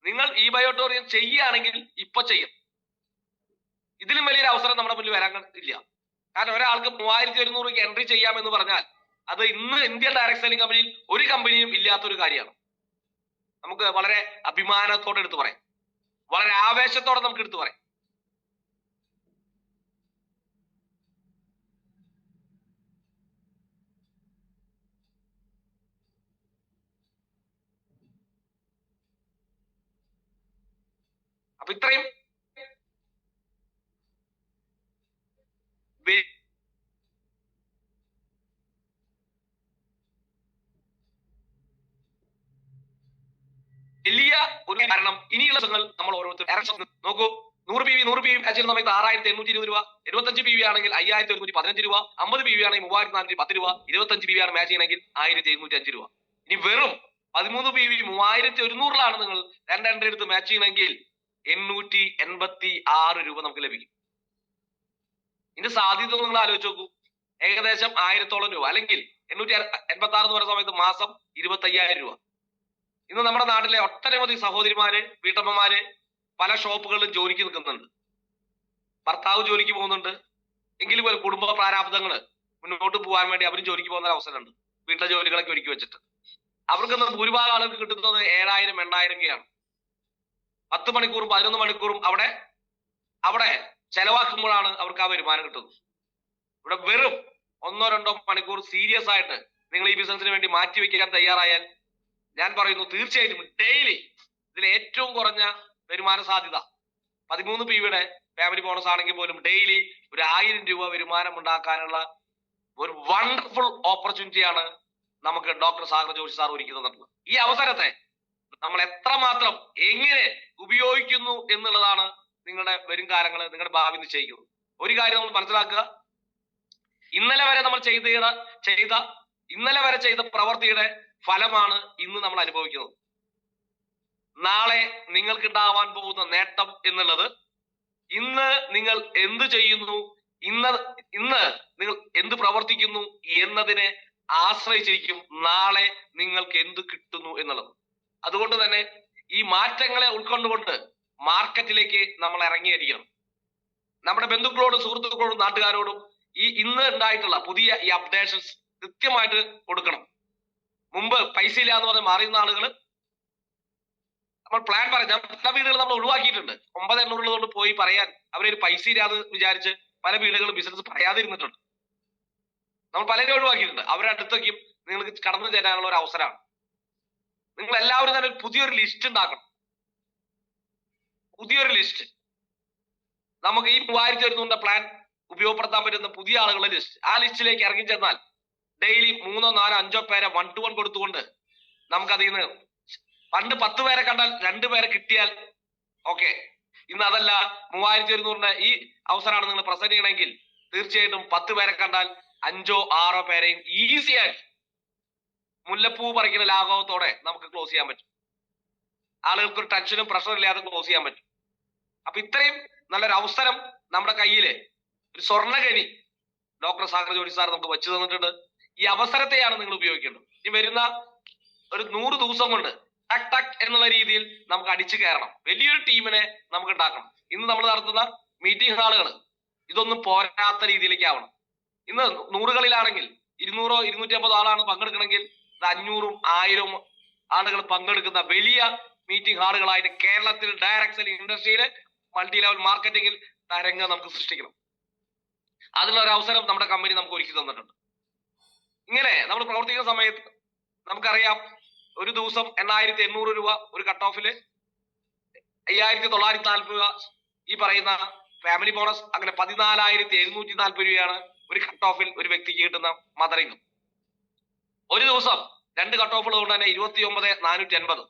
B: നിങ്ങൾ ഈ ബയോട്ടോറിയം ചെയ്യുകയാണെങ്കിൽ ഇപ്പൊ ചെയ്യും. ഇതിലും വലിയൊരു അവസരം നമ്മുടെ മുന്നിൽ വരാൻ ഇല്ല. കാരണം ഒരാൾക്ക് 3,100 എൻട്രി ചെയ്യാമെന്ന് പറഞ്ഞാൽ അത് ഇന്ന് ഇന്ത്യൻ ഡയറക്ട് സെല്ലിംഗ് കമ്പനിയിൽ ഒരു കമ്പനിയും ഇല്ലാത്തൊരു കാര്യമാണ്. നമുക്ക് വളരെ അഭിമാനത്തോടെ എടുത്തു പറയാം, വളരെ ആവേശത്തോടെ നമുക്ക് എടുത്തു പറയാം. അപ്പൊ ഇത്രയും വലിയ ഒരു കാരണം ഇനിയുള്ള ദിവസങ്ങൾ നമ്മൾ ഓരോരുത്തർ നോക്കൂ. 100 PV അയച്ചിരുന്ന സമയത്ത് 6,820 രൂപ, 75 PV ആണെങ്കിൽ 5,115 രൂപ, 50 PV ആണെങ്കിൽ 3,410 രൂപ, 25 PV ആണ് മാച്ച് ചെയ്യണമെങ്കിൽ 1,705 രൂപ. ഇനി വെറും 13 PV 3,100 നിങ്ങൾ 2 എൻട്രി എടുത്ത് മാച്ച് ചെയ്യണമെങ്കിൽ 886 രൂപ നമുക്ക് ലഭിക്കും. ഇതിന്റെ സാധ്യത നിങ്ങൾ ആലോചിച്ച് നോക്കൂ. ഏകദേശം 1,000-ഓളം രൂപ, അല്ലെങ്കിൽ 886 എന്ന് പറയുന്ന സമയത്ത് മാസം 25,000 രൂപ. ഇന്ന് നമ്മുടെ നാട്ടിലെ ഒട്ടനവധി സഹോദരിമാര്, വീട്ടമ്മമാര് പല ഷോപ്പുകളിലും ജോലിക്ക് നിൽക്കുന്നുണ്ട്. ഭർത്താവ് ജോലിക്ക് പോകുന്നുണ്ട് എങ്കിലും ഒരു കുടുംബ പ്രാരാബ്ദങ്ങള് മുന്നോട്ട് പോകാൻ വേണ്ടി അവരും ജോലിക്ക് പോകുന്ന ഒരു അവസരമുണ്ട്. വീട്ടിലെ ജോലികളൊക്കെ ഒരുക്കി വെച്ചിട്ട് അവർക്ക് ഭൂരിഭാഗം ആളുകൾക്ക് കിട്ടുന്നത് 7,000-8,000 ഒക്കെയാണ്. 10 മണിക്കൂറും 11 മണിക്കൂറും അവിടെ ചെലവാക്കുമ്പോഴാണ് അവർക്ക് ആ വരുമാനം കിട്ടുന്നത്. ഇവിടെ വെറും 1-2 മണിക്കൂർ സീരിയസ് ആയിട്ട് നിങ്ങൾ ഈ ബിസിനസിന് വേണ്ടി മാറ്റി വെക്കാൻ തയ്യാറായാൽ ഞാൻ പറയുന്നു, തീർച്ചയായിട്ടും ഡെയിലി ഇതിൽ ഏറ്റവും കുറഞ്ഞ വരുമാന സാധ്യത 13 PVയുടെ ഫാമിലി ബോണസ് ആണെങ്കിൽ പോലും ഡെയിലി ഒരു 1,000 രൂപ വരുമാനം ഉണ്ടാക്കാനുള്ള ഒരു വണ്ടർഫുൾ ഓപ്പർച്യൂണിറ്റിയാണ് നമുക്ക് ഡോക്ടർ സാഗർ ജോഷി സാർ ഒരുക്കുന്നത്. ഈ അവസരത്തെ നമ്മൾ എത്രമാത്രം എങ്ങനെ ഉപയോഗിക്കുന്നു എന്നുള്ളതാണ് നിങ്ങളുടെ വരും കാലങ്ങള്, നിങ്ങളുടെ ഭാവി നിശ്ചയിക്കുന്നത്. ഒരു കാര്യം നമ്മൾ മനസ്സിലാക്കുക, ഇന്നലെ വരെ നമ്മൾ ചെയ്ത പ്രവൃത്തിയുടെ ഫലമാണ് ഇന്ന് നമ്മൾ അനുഭവിക്കുന്നത്. നാളെ നിങ്ങൾക്ക് ഉണ്ടാവാൻ പോകുന്ന നേട്ടം എന്നുള്ളത് ഇന്ന് നിങ്ങൾ എന്ത് ചെയ്യുന്നു, ഇന്ന് നിങ്ങൾ എന്ത് പ്രവർത്തിക്കുന്നു എന്നതിനെ ആശ്രയിച്ചിരിക്കും നാളെ നിങ്ങൾക്ക് എന്ത് കിട്ടുന്നു എന്നുള്ളത്. അതുകൊണ്ട് തന്നെ ഈ മാറ്റങ്ങളെ ഉൾക്കൊണ്ടുകൊണ്ട് മാർക്കറ്റിലേക്ക് നമ്മൾ ഇറങ്ങിയിരിക്കണം. നമ്മുടെ ബന്ധുക്കളോടും സുഹൃത്തുക്കളോടും നാട്ടുകാരോടും ഇന്ന് ഉണ്ടായിട്ടുള്ള പുതിയ ഈ അപ്ഡേഷൻസ് കൃത്യമായിട്ട് കൊടുക്കണം. മുമ്പ് പൈസ ഇല്ല എന്ന് പറഞ്ഞ് മാറിയുന്ന ആളുകൾ നമ്മൾ പ്ലാൻ പറയാം. പല വീടുകൾ നമ്മൾ ഒഴിവാക്കിയിട്ടുണ്ട്. 9,800 കൊണ്ട് പോയി പറയാൻ അവരൊരു പൈസ ഇല്ലാന്ന് വിചാരിച്ച് പല വീടുകളും ബിസിനസ് പറയാതിരുന്നിട്ടുണ്ട്. നമ്മൾ പലരും ഒഴിവാക്കിയിട്ടുണ്ട്. അവരുടെ അടുത്തേക്കും നിങ്ങൾക്ക് കടന്നു ചെല്ലാനുള്ള ഒരു അവസരമാണ്. നിങ്ങൾ എല്ലാവരും തന്നെ പുതിയൊരു ലിസ്റ്റ് ഉണ്ടാക്കണം. നമുക്ക് ഈ 3,100 പ്ലാൻ ഉപയോഗപ്പെടുത്താൻ പറ്റുന്ന പുതിയ ആളുകളുടെ ലിസ്റ്റ്, ആ ലിസ്റ്റിലേക്ക് ഇറങ്ങി ചെന്നാൽ ഡെയിലി 3, 4, 5 പേരെ 1-to-1 കൊടുത്തുകൊണ്ട് നമുക്കതിൽ നിന്ന് പണ്ട് 10 പേരെ കണ്ടാൽ 2 പേരെ കിട്ടിയാൽ ഓക്കെ. ഇന്ന് അതല്ല, 3,100 ഈ അവസരമാണ് നിങ്ങൾ പ്രസന്റ് ചെയ്യണമെങ്കിൽ തീർച്ചയായിട്ടും 10 പേരെ കണ്ടാൽ 5 6 പേരെയും ഈസി ആയിട്ട് മുല്ലപ്പൂ പറിക്കുന്ന ലാഘവത്തോടെ നമുക്ക് ക്ലോസ് ചെയ്യാൻ പറ്റും. ആളുകൾക്ക് ഒരു ടെൻഷനും പ്രഷറും ഇല്ലാതെ ക്ലോസ് ചെയ്യാൻ പറ്റും. അപ്പൊ ഇത്രയും നല്ലൊരു അവസരം നമ്മുടെ കയ്യില് ഒരു സ്വർണ്ണഖനി ഡോക്ടർ സാഗർ ജോഷി സാർ നമുക്ക് വെച്ചു തന്നിട്ടുണ്ട്. ഈ അവസരത്തെയാണ് നിങ്ങൾ ഉപയോഗിക്കേണ്ടത്. ഈ വരുന്ന ഒരു 100 ദിവസം കൊണ്ട് ടക് ടക് എന്നുള്ള രീതിയിൽ നമുക്ക് അടിച്ചു കയറണം. വലിയൊരു ടീമിനെ നമുക്ക് ഉണ്ടാക്കണം. ഇന്ന് നമ്മൾ നടത്തുന്ന മീറ്റിംഗ് ഹാളുകൾ ഇതൊന്നും പോരാത്ത രീതിയിലേക്ക് ആവണം. ഇന്ന് 100കളിലാണെങ്കിൽ 200 250 ആളാണ് പങ്കെടുക്കണമെങ്കിൽ 500ഉം 1000ഉം ആളുകൾ പങ്കെടുക്കുന്ന വലിയ മീറ്റിംഗ് ഹാളുകളായിട്ട് കേരളത്തിൽ ഡയറക്ട് സെല്ലിംഗ് ഇൻഡസ്ട്രിയില് മൾട്ടി ലെവൽ മാർക്കറ്റിംഗിൽ തരംഗം നമുക്ക് സൃഷ്ടിക്കണം. അതിനുള്ള ഒരു അവസരം നമ്മുടെ കമ്പനി നമുക്ക് ഒരുക്കി തന്നിട്ടുണ്ട്. ഇങ്ങനെ നമ്മൾ പ്രവർത്തിക്കുന്ന സമയത്ത് നമുക്കറിയാം, ഒരു ദിവസം 8,800 രൂപ ഒരു കട്ട് ഓഫില്, 5,940 രൂപ ഈ പറയുന്ന ഫാമിലി ബോണസ്, അങ്ങനെ 14,740 രൂപയാണ് ഒരു കട്ട് ഓഫിൽ ഒരു വ്യക്തിക്ക് കിട്ടുന്ന മദർ ഇൻകം. ഒരു ദിവസം 2 കട്ട് ഓഫുകൾ കൊണ്ട് തന്നെ 29,480.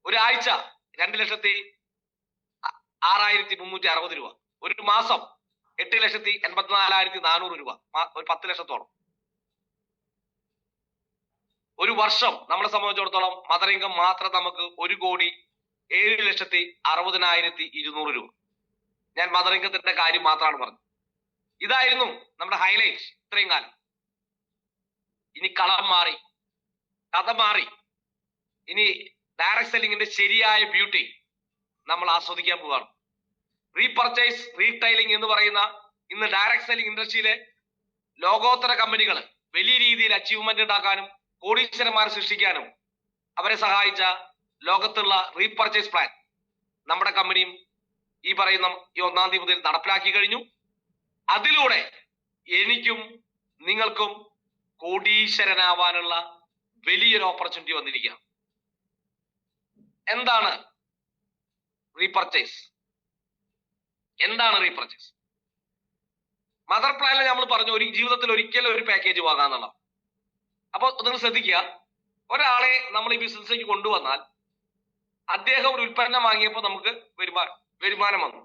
B: ഒരാഴ്ച 2,06,360 രൂപ. ഒരു മാസം 8,84,400 രൂപ, ഒരു 10 ലക്ഷത്തോളം. ഒരു വർഷം നമ്മളെ സംബന്ധിച്ചിടത്തോളം മദർ ഇൻകം മാത്രം നമുക്ക് 1,07,60,200 രൂപ. ഞാൻ മദർ ഇൻകത്തിന്റെ കാര്യം മാത്രമാണ് പറഞ്ഞത്. ഇതായിരുന്നു നമ്മുടെ ഹൈലൈറ്റ് ഇത്രയും കാലം. ഇനി കളം മാറി, കഥ മാറി. ഇനി ഡയറക്ട് സെല്ലിങ്ങിന്റെ ശരിയായ ബ്യൂട്ടി നമ്മൾ ആസ്വദിക്കാൻ പോവാണ്. റീപർച്ചേസ് റീറ്റൈലിംഗ് എന്ന് പറയുന്ന ഇന്ന് ഡയറക്ട് സെല്ലിംഗ് ഇൻഡസ്ട്രിയിലെ ലോകോത്തര കമ്പനികൾ വലിയ രീതിയിൽ അച്ചീവ്മെന്റ് ഉണ്ടാക്കാനും കോടീശ്വരന്മാരെ സൃഷ്ടിക്കാനും അവരെ സഹായിച്ച ലോകത്തുള്ള റീപർച്ചേസ് പ്ലാൻ നമ്മുടെ കമ്പനിയും ഈ പറയുന്ന ഈ 1-ാം തീയതി മുതൽ നടപ്പിലാക്കി കഴിഞ്ഞു. അതിലൂടെ എനിക്കും നിങ്ങൾക്കും കോടീശ്വരനാവാനുള്ള വലിയൊരു ഓപ്പർച്യൂണിറ്റി വന്നിരിക്കുകയാണ്. എന്താണ് റീപർച്ചേസ്? എന്താണ് റീപർച്ചേസ്? മദർ പ്ലാനിൽ നമ്മൾ പറഞ്ഞു ഒരു ജീവിതത്തിൽ ഒരിക്കലും ഒരു പാക്കേജ് വാങ്ങാന്നുള്ള. അപ്പൊ നിങ്ങൾ ശ്രദ്ധിക്കുക, ഒരാളെ നമ്മൾ ഈ ബിസിനസ്സിലേക്ക് കൊണ്ടുവന്നാൽ അദ്ദേഹം ഒരു ഉൽപ്പന്നം വാങ്ങിയപ്പോൾ നമുക്ക് വരുമാനം വന്നു.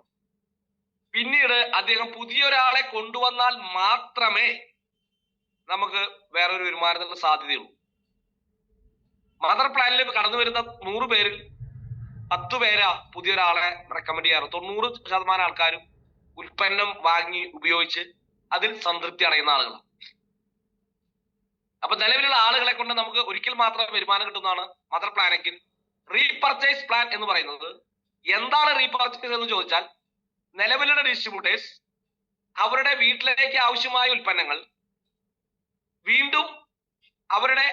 B: പിന്നീട് അദ്ദേഹം പുതിയൊരാളെ കൊണ്ടുവന്നാൽ മാത്രമേ നമുക്ക് വേറൊരു വരുമാനത്തിന് സാധ്യതയുള്ളൂ. മദർ പ്ലാനിൽ കടന്നു വരുന്ന 100 പേരിൽ 10 പേരാ പുതിയൊരാളെ റെക്കമെൻഡ് ചെയ്യാറ്. 90% ആൾക്കാരും ഉൽപ്പന്നം വാങ്ങി ഉപയോഗിച്ച് അതിൽ സംതൃപ്തി അടയുന്ന ആളുകളാണ്. അപ്പൊ നിലവിലുള്ള ആളുകളെ കൊണ്ട് നമുക്ക് ഒരിക്കൽ മാത്രം വരുമാനം കിട്ടുന്നതാണ് മദർ പ്ലാനെങ്കിൽ. റീപർച്ചേസ് പ്ലാൻ എന്ന് പറയുന്നത് എന്താണ്? റീപർച്ചേസ് എന്ന് ചോദിച്ചാൽ നിലവിലുള്ള ഡിസ്ട്രിബ്യൂട്ടേഴ്സ് അവരുടെ വീട്ടിലേക്ക് ആവശ്യമായ ഉൽപ്പന്നങ്ങൾ വീണ്ടും അവരുടെ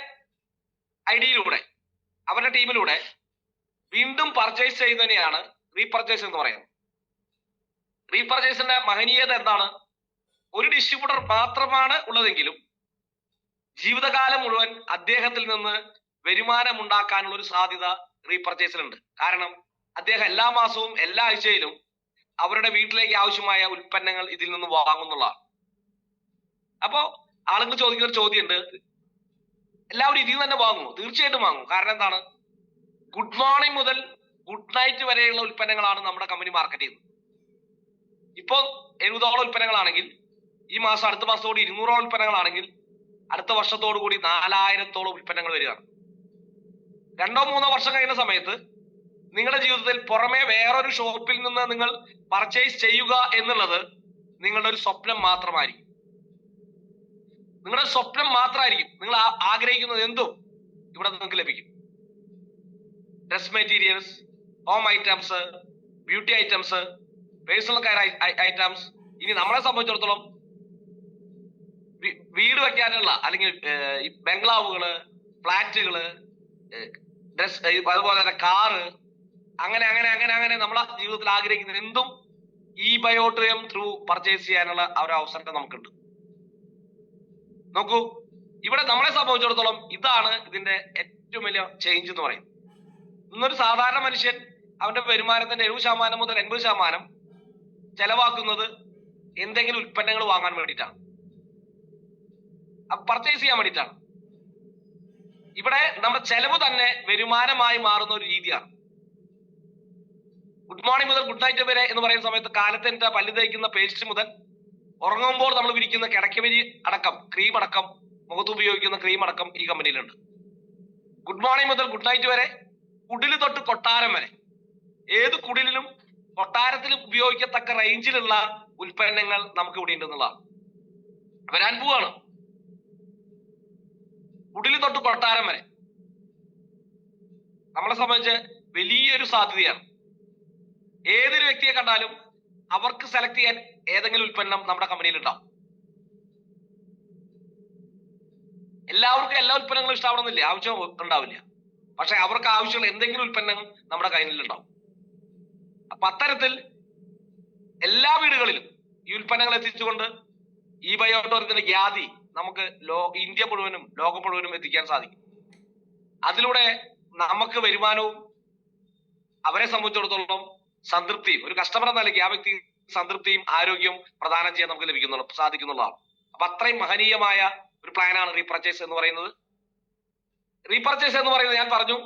B: ഐഡിയിലൂടെ അവരുടെ ടീമിലൂടെ വീണ്ടും പർച്ചേസ് ചെയ്യുന്നതിനെയാണ് റീപർച്ചേസ് എന്ന് പറയുന്നത്. റീപർച്ചേസിന്റെ മഹനീയത എന്താണ്? ഒരു ഡിസ്ട്രിബ്യൂട്ടർ മാത്രമാണ് ഉള്ളതെങ്കിലും ജീവിതകാലം മുഴുവൻ അദ്ദേഹത്തിൽ നിന്ന് വരുമാനം ഉണ്ടാക്കാനുള്ള ഒരു സാധ്യത റീപർച്ചേസിലുണ്ട്. കാരണം അദ്ദേഹം എല്ലാ മാസവും എല്ലാ ആഴ്ചയിലും അവരുടെ വീട്ടിലേക്ക് ആവശ്യമായ ഉൽപ്പന്നങ്ങൾ ഇതിൽ നിന്ന് വാങ്ങുന്നുള്ളതാണ്. അപ്പോ ആളുകൾ ചോദിക്കുന്ന ഒരു ചോദ്യമുണ്ട്, എല്ലാവരും ഇതിൽ നിന്ന് തന്നെ വാങ്ങുമോ? തീർച്ചയായിട്ടും വാങ്ങും. കാരണം എന്താണ്? ഗുഡ് മോർണിംഗ് മുതൽ ഗുഡ് നൈറ്റ് വരെയുള്ള ഉൽപ്പന്നങ്ങളാണ് നമ്മുടെ കമ്പനി മാർക്കറ്റ് ചെയ്യുന്നത്. ഇപ്പോ 70ഓളം ഉൽപ്പന്നങ്ങളാണെങ്കിൽ ഈ മാസം അടുത്ത മാസത്തോട് 200ഓളം ഉൽപ്പന്നങ്ങളാണെങ്കിൽ അടുത്ത വർഷത്തോടു കൂടി 4000ഓളം ഉൽപ്പന്നങ്ങൾ വരികയാണ്. 2-3 വർഷം കഴിയുന്ന സമയത്ത് നിങ്ങളുടെ ജീവിതത്തിൽ പുറമെ വേറൊരു ഷോപ്പിൽ നിന്ന് നിങ്ങൾ പർച്ചേസ് ചെയ്യുക എന്നുള്ളത് നിങ്ങളുടെ ഒരു സ്വപ്നം മാത്രമായിരിക്കും. നിങ്ങളുടെ സ്വപ്നം മാത്രമായിരിക്കും. നിങ്ങൾ ആഗ്രഹിക്കുന്നത് എന്തും ഇവിടെ നിങ്ങൾക്ക് ലഭിക്കും. Dress materials, home items, beauty items, personal care items. ഇനി നമ്മളെ സംബന്ധിച്ചിടത്തോളം വീട് വെക്കാനുള്ള അല്ലെങ്കിൽ ബംഗ്ലാവുകള്, ഫ്ലാറ്റുകള്, ഡ്രസ്, അതുപോലെ തന്നെ കാറ്, അങ്ങനെ അങ്ങനെ അങ്ങനെ അങ്ങനെ നമ്മളെ ജീവിതത്തിൽ ആഗ്രഹിക്കുന്ന എന്തും ഈ ബയോട്രിയം ത്രൂ പർച്ചേസ് ചെയ്യാനുള്ള ഒരു അവസരം നമുക്കുണ്ട്. നോക്കൂ, ഇവിടെ നമ്മളെ സംബന്ധിച്ചിടത്തോളം ഇതാണ് ഇതിന്റെ ഏറ്റവും വലിയ ചേഞ്ച് എന്ന് പറയുന്നത്. ഇന്നൊരു സാധാരണ മനുഷ്യൻ അവന്റെ വരുമാനത്തിന്റെ 70% മുതൽ 80% ചെലവാക്കുന്നത് എന്തെങ്കിലും ഉൽപ്പന്നങ്ങൾ വാങ്ങാൻ വേണ്ടിയിട്ടാണ്, പർച്ചേസ് ചെയ്യാൻ വേണ്ടിയിട്ടാണ്. ഇവിടെ നമ്മുടെ ചെലവ് തന്നെ വരുമാനമായി മാറുന്ന ഒരു രീതിയാണ്. ഗുഡ് മോർണിംഗ് മുതൽ ഗുഡ് നൈറ്റ് വരെ എന്ന് പറയുന്ന സമയത്ത് കാലത്തെ പല്ല് തേക്കുന്ന പേസ്റ്റ് മുതൽ ഉറങ്ങുമ്പോൾ നമ്മൾ വിരിക്കുന്ന കിടക്കവരി അടക്കം, ക്രീം അടക്കം, മുഖത്ത് ഉപയോഗിക്കുന്ന ക്രീം അടക്കം ഈ കമ്പനിയിലുണ്ട്. ഗുഡ് മോർണിംഗ് മുതൽ ഗുഡ് നൈറ്റ് വരെ, കുടില് തൊട്ട് കൊട്ടാരം വരെ, ഏത് കുടിലിലും കൊട്ടാരത്തിലും ഉപയോഗിക്കത്തക്ക റേഞ്ചിലുള്ള ഉൽപ്പന്നങ്ങൾ നമുക്ക് ഇവിടെ ഉണ്ടെന്നുള്ളതാണ്. വരാൻ പോവാണ്. കുടില് തൊട്ട് കൊട്ടാരം വരെ നമ്മളെ സംബന്ധിച്ച് വലിയൊരു സാധ്യതയാണ്. ഏതൊരു വ്യക്തിയെ കണ്ടാലും അവർക്ക് സെലക്ട് ചെയ്യാൻ ഏതെങ്കിലും ഉൽപ്പന്നം നമ്മുടെ കമ്പനിയിൽ ഉണ്ടാവും. എല്ലാവർക്കും എല്ലാ ഉൽപ്പന്നങ്ങളും ഇഷ്ടാവണമെന്നില്ല, ആവശ്യം ഉണ്ടാവില്ല. പക്ഷെ അവർക്ക് ആവശ്യമുള്ള എന്തെങ്കിലും ഉൽപ്പന്നങ്ങൾ നമ്മുടെ കയ്യിലുണ്ടാവും. അപ്പൊ അത്തരത്തിൽ എല്ലാ വീടുകളിലും ഈ ഉൽപ്പന്നങ്ങൾ എത്തിച്ചുകൊണ്ട് ഈ ബയോട്ടോറിയത്തിന്റെ ഖ്യാതി നമുക്ക് ഇന്ത്യ മുഴുവനും ലോകം മുഴുവനും എത്തിക്കാൻ സാധിക്കും. അതിലൂടെ നമുക്ക് വരുമാനവും അവരെ സംബന്ധിച്ചിടത്തോളം സംതൃപ്തിയും, ഒരു കസ്റ്റമർ എന്ന നിലയ്ക്ക് ആ വ്യക്തി സംതൃപ്തിയും ആരോഗ്യവും പ്രദാനം ചെയ്യാൻ നമുക്ക് സാധിക്കുന്നുള്ളതാണ്. അപ്പൊ അത്രയും മഹനീയമായ ഒരു പ്ലാനാണ് റീപർച്ചേസ് എന്ന് പറയുന്നത്. റീപർച്ചേസ് എന്ന് പറയുന്നത് ഞാൻ പറഞ്ഞു,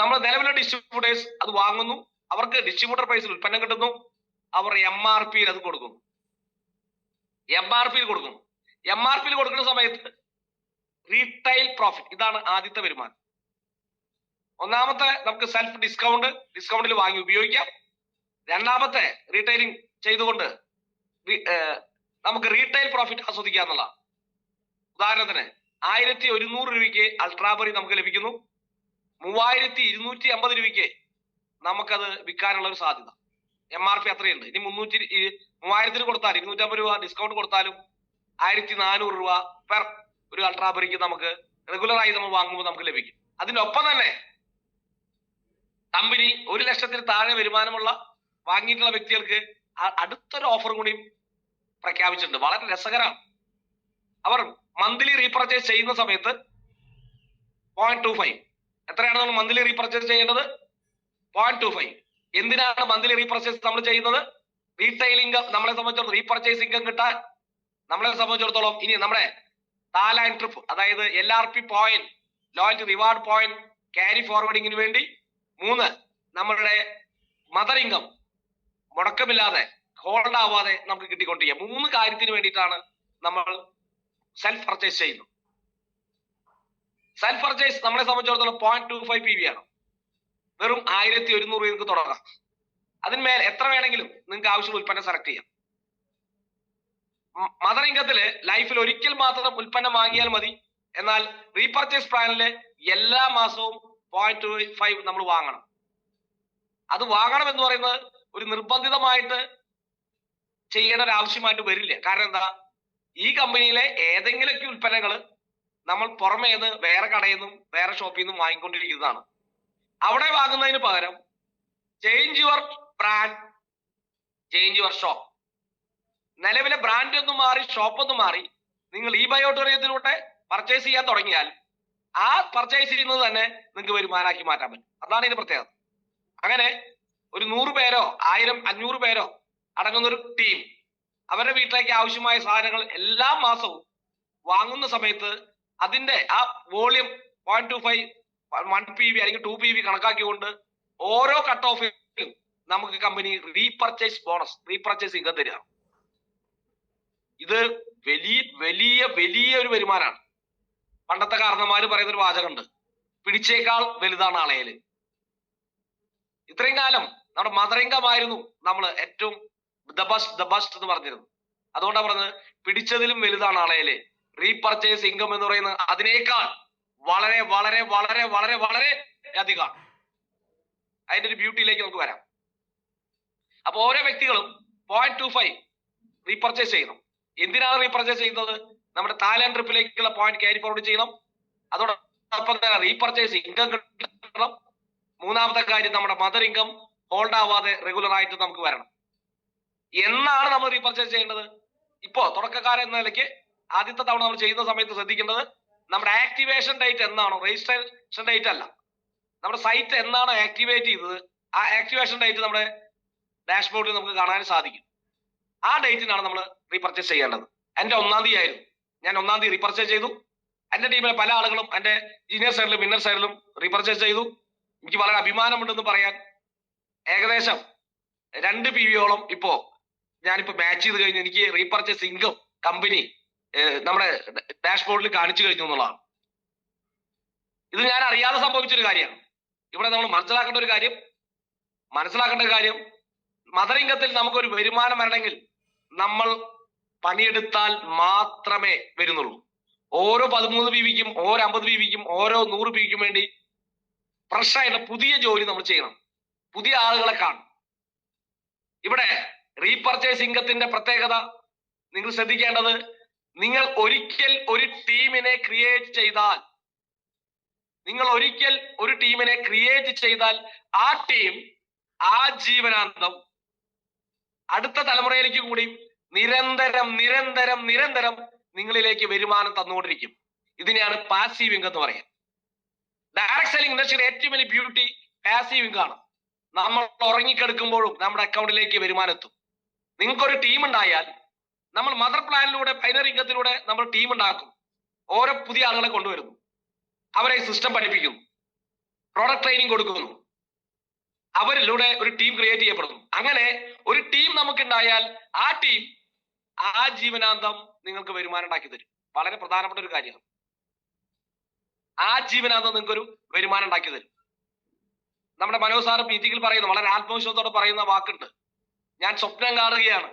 B: നമ്മൾ നിലവിലെ ഡിസ്ട്രിബ്യൂട്ടേഴ്സ് അത് വാങ്ങുന്നു, അവർക്ക് ഡിസ്ട്രിബ്യൂട്ടർ പ്രൈസിൽ ഉൽപ്പന്നം കിട്ടുന്നു, അവർ MRP അത് കൊടുക്കുന്നു. MRP കൊടുക്കുന്നു. MRP കൊടുക്കുന്ന സമയത്ത് റീറ്റെയിൽ പ്രോഫിറ്റ്, ഇതാണ് ആദ്യത്തെ വരുമാനം. ഒന്നാമത്തെ നമുക്ക് സെൽഫ് ഡിസ്കൗണ്ടിൽ വാങ്ങി ഉപയോഗിക്കാം. രണ്ടാമത്തെ റീറ്റെയിലിംഗ് ചെയ്തുകൊണ്ട് നമുക്ക് റീറ്റെയിൽ പ്രോഫിറ്റ് ആസ്വദിക്കുക എന്നുള്ളതാണ്. ഉദാഹരണത്തിന് 1100 രൂപയ്ക്ക് അൾട്രാബറി നമുക്ക് ലഭിക്കുന്നു, 3250 രൂപയ്ക്ക് നമുക്കത് വിൽക്കാനുള്ള ഒരു സാധ്യത. MRP അത്രയുണ്ട്. ഇനി 3000 കൊടുത്താലും 250 രൂപ ഡിസ്കൗണ്ട് കൊടുത്താലും 1400 രൂപ പെർ ഒരു അൾട്രാബറിക്ക് നമുക്ക് റെഗുലറായി നമ്മൾ വാങ്ങുമ്പോൾ നമുക്ക് ലഭിക്കും. അതിനൊപ്പം തന്നെ കമ്പനി 1 ലക്ഷത്തിന് താഴെ വരുമാനമുള്ള വാങ്ങിയിട്ടുള്ള വ്യക്തികൾക്ക് അടുത്തൊരു ഓഫർ കൂടി പ്രഖ്യാപിച്ചിട്ടുണ്ട്. വളരെ രസകരമാണ്. അവർ മന്ത്ലി റീപർച്ചേസ് ചെയ്യുന്ന സമയത്ത് 0.25, എത്രയാണ് നമ്മൾ മന്ത്ലി റീപർച്ചേസ് ചെയ്യേണ്ടത്? 0.25. എന്തിനാണ് മന്ത്ലി റീപർച്ചേസ് നമ്മൾ ചെയ്യുന്നത്? റീറ്റെയിൽ ഇൻകം നമ്മളെ സംബന്ധിച്ചിടത്തോളം, റീപർച്ചേസ് ഇൻകം കിട്ടാൻ നമ്മളെ സംബന്ധിച്ചിടത്തോളം ഇനി നമ്മുടെ താലാൻ ട്രിപ്പ്, അതായത് LRP point, loyalty reward point carry ഫോർവേഡിങ്ങിന് വേണ്ടി, 3 നമ്മളുടെ മദർ ഇൻകം മുടക്കമില്ലാതെ ഹോൾഡ് ആവാതെ നമുക്ക് കിട്ടിക്കൊണ്ടിരിക്കുക. 3 കാര്യത്തിന് വേണ്ടിയിട്ടാണ് നമ്മൾ സെൽഫ് പർച്ചേസ് ചെയ്യുന്നത്. സെൽഫ് പർച്ചേസ് നമ്മളെ സംബന്ധിച്ചിടത്തോളം 0.25 PV ആണ്. വെറും 1100 നിങ്ങൾക്ക് തുടങ്ങാം. അതിന്മേൽ എത്ര വേണമെങ്കിലും നിങ്ങൾക്ക് ആവശ്യമുള്ള ഉൽപ്പന്നം സെലക്ട് ചെയ്യാം. മദർ ഇൻകത്തില് ലൈഫിൽ ഒരിക്കൽ മാത്രം ഉൽപ്പന്നം വാങ്ങിയാൽ മതി. എന്നാൽ റീപർച്ചേസ് പ്ലാനില് എല്ലാ മാസവും 0.25 നമ്മൾ വാങ്ങണം. അത് വാങ്ങണം എന്ന് പറയുന്നത് ഒരു നിർബന്ധിതമായിട്ട് ചെയ്യേണ്ട ഒരു ആവശ്യമായിട്ട് വരില്ല. കാരണം എന്താ, ഈ കമ്പനിയിലെ ഏതെങ്കിലുമൊക്കെ ഉൽപ്പന്നങ്ങൾ നമ്മൾ പുറമേ നിന്ന് വേറെ കടയിൽ നിന്നും വേറെ ഷോപ്പിൽ നിന്നും വാങ്ങിക്കൊണ്ടിരിക്കുന്നതാണ്. അവിടെ വാങ്ങുന്നതിന് പകരം change your brand, change your shop. നിലവിലെ ബ്രാൻഡ് ഒന്ന് മാറി, ഷോപ്പ് ഒന്ന് മാറി, നിങ്ങൾ ഈ ബയോട്ടോറിയത്തിലൂടെ പർച്ചേസ് ചെയ്യാൻ തുടങ്ങിയാൽ ആ പർച്ചേസ് ചെയ്യുന്നത് തന്നെ നിങ്ങൾക്ക് വരുമാനാക്കി മാറ്റാൻ പറ്റും. അതാണ് ഇതിന്റെ പ്രത്യേകത. അങ്ങനെ ഒരു 100 പേരോ 1000 500 പേരോ അടങ്ങുന്ന ഒരു ടീം അവരുടെ വീട്ടിലേക്ക് ആവശ്യമായ സാധനങ്ങൾ എല്ലാ മാസവും വാങ്ങുന്ന സമയത്ത് അതിന്റെ ആ വോളിയം 0.25 1 PV അല്ലെങ്കിൽ 2 PV കണക്കാക്കിക്കൊണ്ട് ഓരോ കട്ട് ഓഫിലും നമുക്ക് company repurchase bonus, repurchase income തരിക. ഇത് വലിയ ഒരു വരുമാനമാണ്. പണ്ടത്തെ കാരണന്മാര് പറയുന്ന ഒരു വാചകമുണ്ട്, പിടിച്ചേക്കാൾ വലുതാണ് അളയല്. ഇത്രയും കാലം നമ്മുടെ മദർ ഇൻകം ആയിരുന്നു നമ്മൾ ഏറ്റവും ദ ബെസ്റ്റ് എന്ന് പറഞ്ഞിരുന്നു. അതുകൊണ്ടാണ് പറഞ്ഞത് പിടിച്ചതിലും വലുതാണ് അളയല്. റീപർച്ചേസ് ഇൻകം എന്ന് പറയുന്നത് അതിനേക്കാൾ വളരെ വളരെ വളരെ വളരെ വളരെ അധികമാണ്. അതിന്റെ ഒരു ബ്യൂട്ടിയിലേക്ക് നമുക്ക് വരാം. അപ്പൊ ഓരോ വ്യക്തികളും 0.25 റീപർച്ചേസ് ചെയ്യണം. എന്തിനാണ് റീപർച്ചേസ് ചെയ്യുന്നത്? നമ്മുടെ തായ്ലാൻഡ് ട്രിപ്പിലേക്കുള്ള പോയിന്റ് ക്യാരി ഫോർവേഡ് ചെയ്യണം. അതോടൊപ്പം തന്നെ റീപർച്ചേസ് ഇൻകം കിട്ടണം. 3ാമത്തെ കാര്യം നമ്മുടെ മദർ ഇൻകം ഹോൾഡ് ആവാതെ റെഗുലർ ആയിട്ട് നമുക്ക് വരണം. എന്നാണ് നമ്മൾ റീപർച്ചേസ് ചെയ്യേണ്ടത്? ഇപ്പോ തുടക്കക്കാരൻ എന്ന നിലയ്ക്ക് ആദ്യത്തെ തവണ നമ്മൾ ചെയ്യുന്ന സമയത്ത് ശ്രദ്ധിക്കേണ്ടത് നമ്മുടെ ആക്ടിവേഷൻ ഡേറ്റ് എന്നാണോ, രജിസ്ട്രേഷൻ ഡേറ്റ് അല്ല, നമ്മുടെ സൈറ്റ് എന്നാണോ ആക്ടിവേറ്റ് ചെയ്തത് ആ ആക്ടിവേഷൻ ഡേറ്റ് നമ്മുടെ ഡാഷ്ബോർഡിൽ നമുക്ക് കാണാൻ സാധിക്കും. ആ ഡേറ്റിനാണ് നമ്മൾ റീപർച്ചേസ് ചെയ്യേണ്ടത്. എന്റെ 1-ാം തീയതി ആയിരുന്നു, ഞാൻ 1-ാം തീയതി റീപർച്ചേസ് ചെയ്തു. എന്റെ ടീമിലെ പല ആളുകളും എന്റെ ജൂനിയർ സൈഡിലും വിന്നർ സൈഡിലും റീപർച്ചേസ് ചെയ്തു. എനിക്ക് വളരെ അഭിമാനമുണ്ടെന്ന് പറയാൻ. ഏകദേശം 2 PVയോളം ഇപ്പോ ഞാനിപ്പോ മാച്ച് ചെയ്ത് കഴിഞ്ഞ് എനിക്ക് റീപർച്ചേസ് ഇൻകം കമ്പനി നമ്മുടെ ഡാഷ്ബോർഡിൽ കാണിച്ചു കഴിഞ്ഞു എന്നുള്ളതാണ്. ഇത് ഞാൻ അറിയാതെ സംഭവിച്ചൊരു കാര്യമാണ്. ഇവിടെ നമ്മൾ മനസ്സിലാക്കേണ്ട ഒരു കാര്യം മദർ ഇൻകത്തിൽ നമുക്കൊരു വരുമാനം വരണമെങ്കിൽ നമ്മൾ പണിയെടുത്താൽ മാത്രമേ വരുന്നുള്ളൂ. ഓരോ 13 BBക്കും ഓരോ 50 BBക്കും ഓരോ 100 BBക്കും വേണ്ടി ഫ്രഷായിട്ട് പുതിയ ജോലി നമ്മൾ ചെയ്യണം, പുതിയ ആളുകളെ കാണും. ഇവിടെ റീപർച്ചേസ് ഇൻകത്തിന്റെ പ്രത്യേകത നിങ്ങൾ ശ്രദ്ധിക്കേണ്ടത്, നിങ്ങൾ ഒരിക്കൽ ഒരു ടീമിനെ ക്രിയേറ്റ് ചെയ്താൽ ആ ടീം ആജീവനാന്തം അടുത്ത തലമുറയിലേക്ക് കൂടി നിരന്തരം നിങ്ങളിലേക്ക് വരുമാനം തന്നുകൊണ്ടിരിക്കും. ഇതിനെയാണ് പാസീവ് ഇൻകം എന്ന് പറയുന്നത്. ഡയറക്ട് സെല്ലിംഗ് ഇൻഡസ്ട്രിയുടെ ഏറ്റവും വലിയ ബ്യൂട്ടി പാസീവ് ഇൻകം ആണ്. നമ്മൾ ഉറങ്ങിക്കെടുക്കുമ്പോഴും നമ്മുടെ അക്കൗണ്ടിലേക്ക് വരുമാനം എത്തും. നിങ്ങൾക്കൊരു ടീം ഉണ്ടായാൽ, നമ്മൾ മദർ പ്ലാനിലൂടെ ബൈനറി ഇൻകത്തിലൂടെ നമ്മൾ ടീം ഉണ്ടാക്കും. ഓരോ പുതിയ ആളുകളെ കൊണ്ടുവരുന്നു, അവരെ സിസ്റ്റം പഠിപ്പിക്കുന്നു, പ്രോഡക്റ്റ് ട്രെയിനിങ് കൊടുക്കുന്നു, അവരിലൂടെ ഒരു ടീം ക്രിയേറ്റ് ചെയ്യപ്പെടുന്നു. അങ്ങനെ ഒരു ടീം നമുക്കുണ്ടായാൽ ആ ടീം ആജീവനാന്തം നിങ്ങൾക്ക് വരുമാനം ഉണ്ടാക്കി തരും. വളരെ പ്രധാനപ്പെട്ട ഒരു കാര്യമാണ്. ആജീവനാന്തം നിങ്ങൾക്കൊരു വരുമാനം ഉണ്ടാക്കി തരും. നമ്മുടെ മനോജ് സാർ മീറ്റിംഗിൽ പറയുന്നു, വളരെ ആത്മവിശ്വാസത്തോടെ പറയുന്ന വാക്കുണ്ട്, ഞാൻ സ്വപ്നം കാണുകയാണ്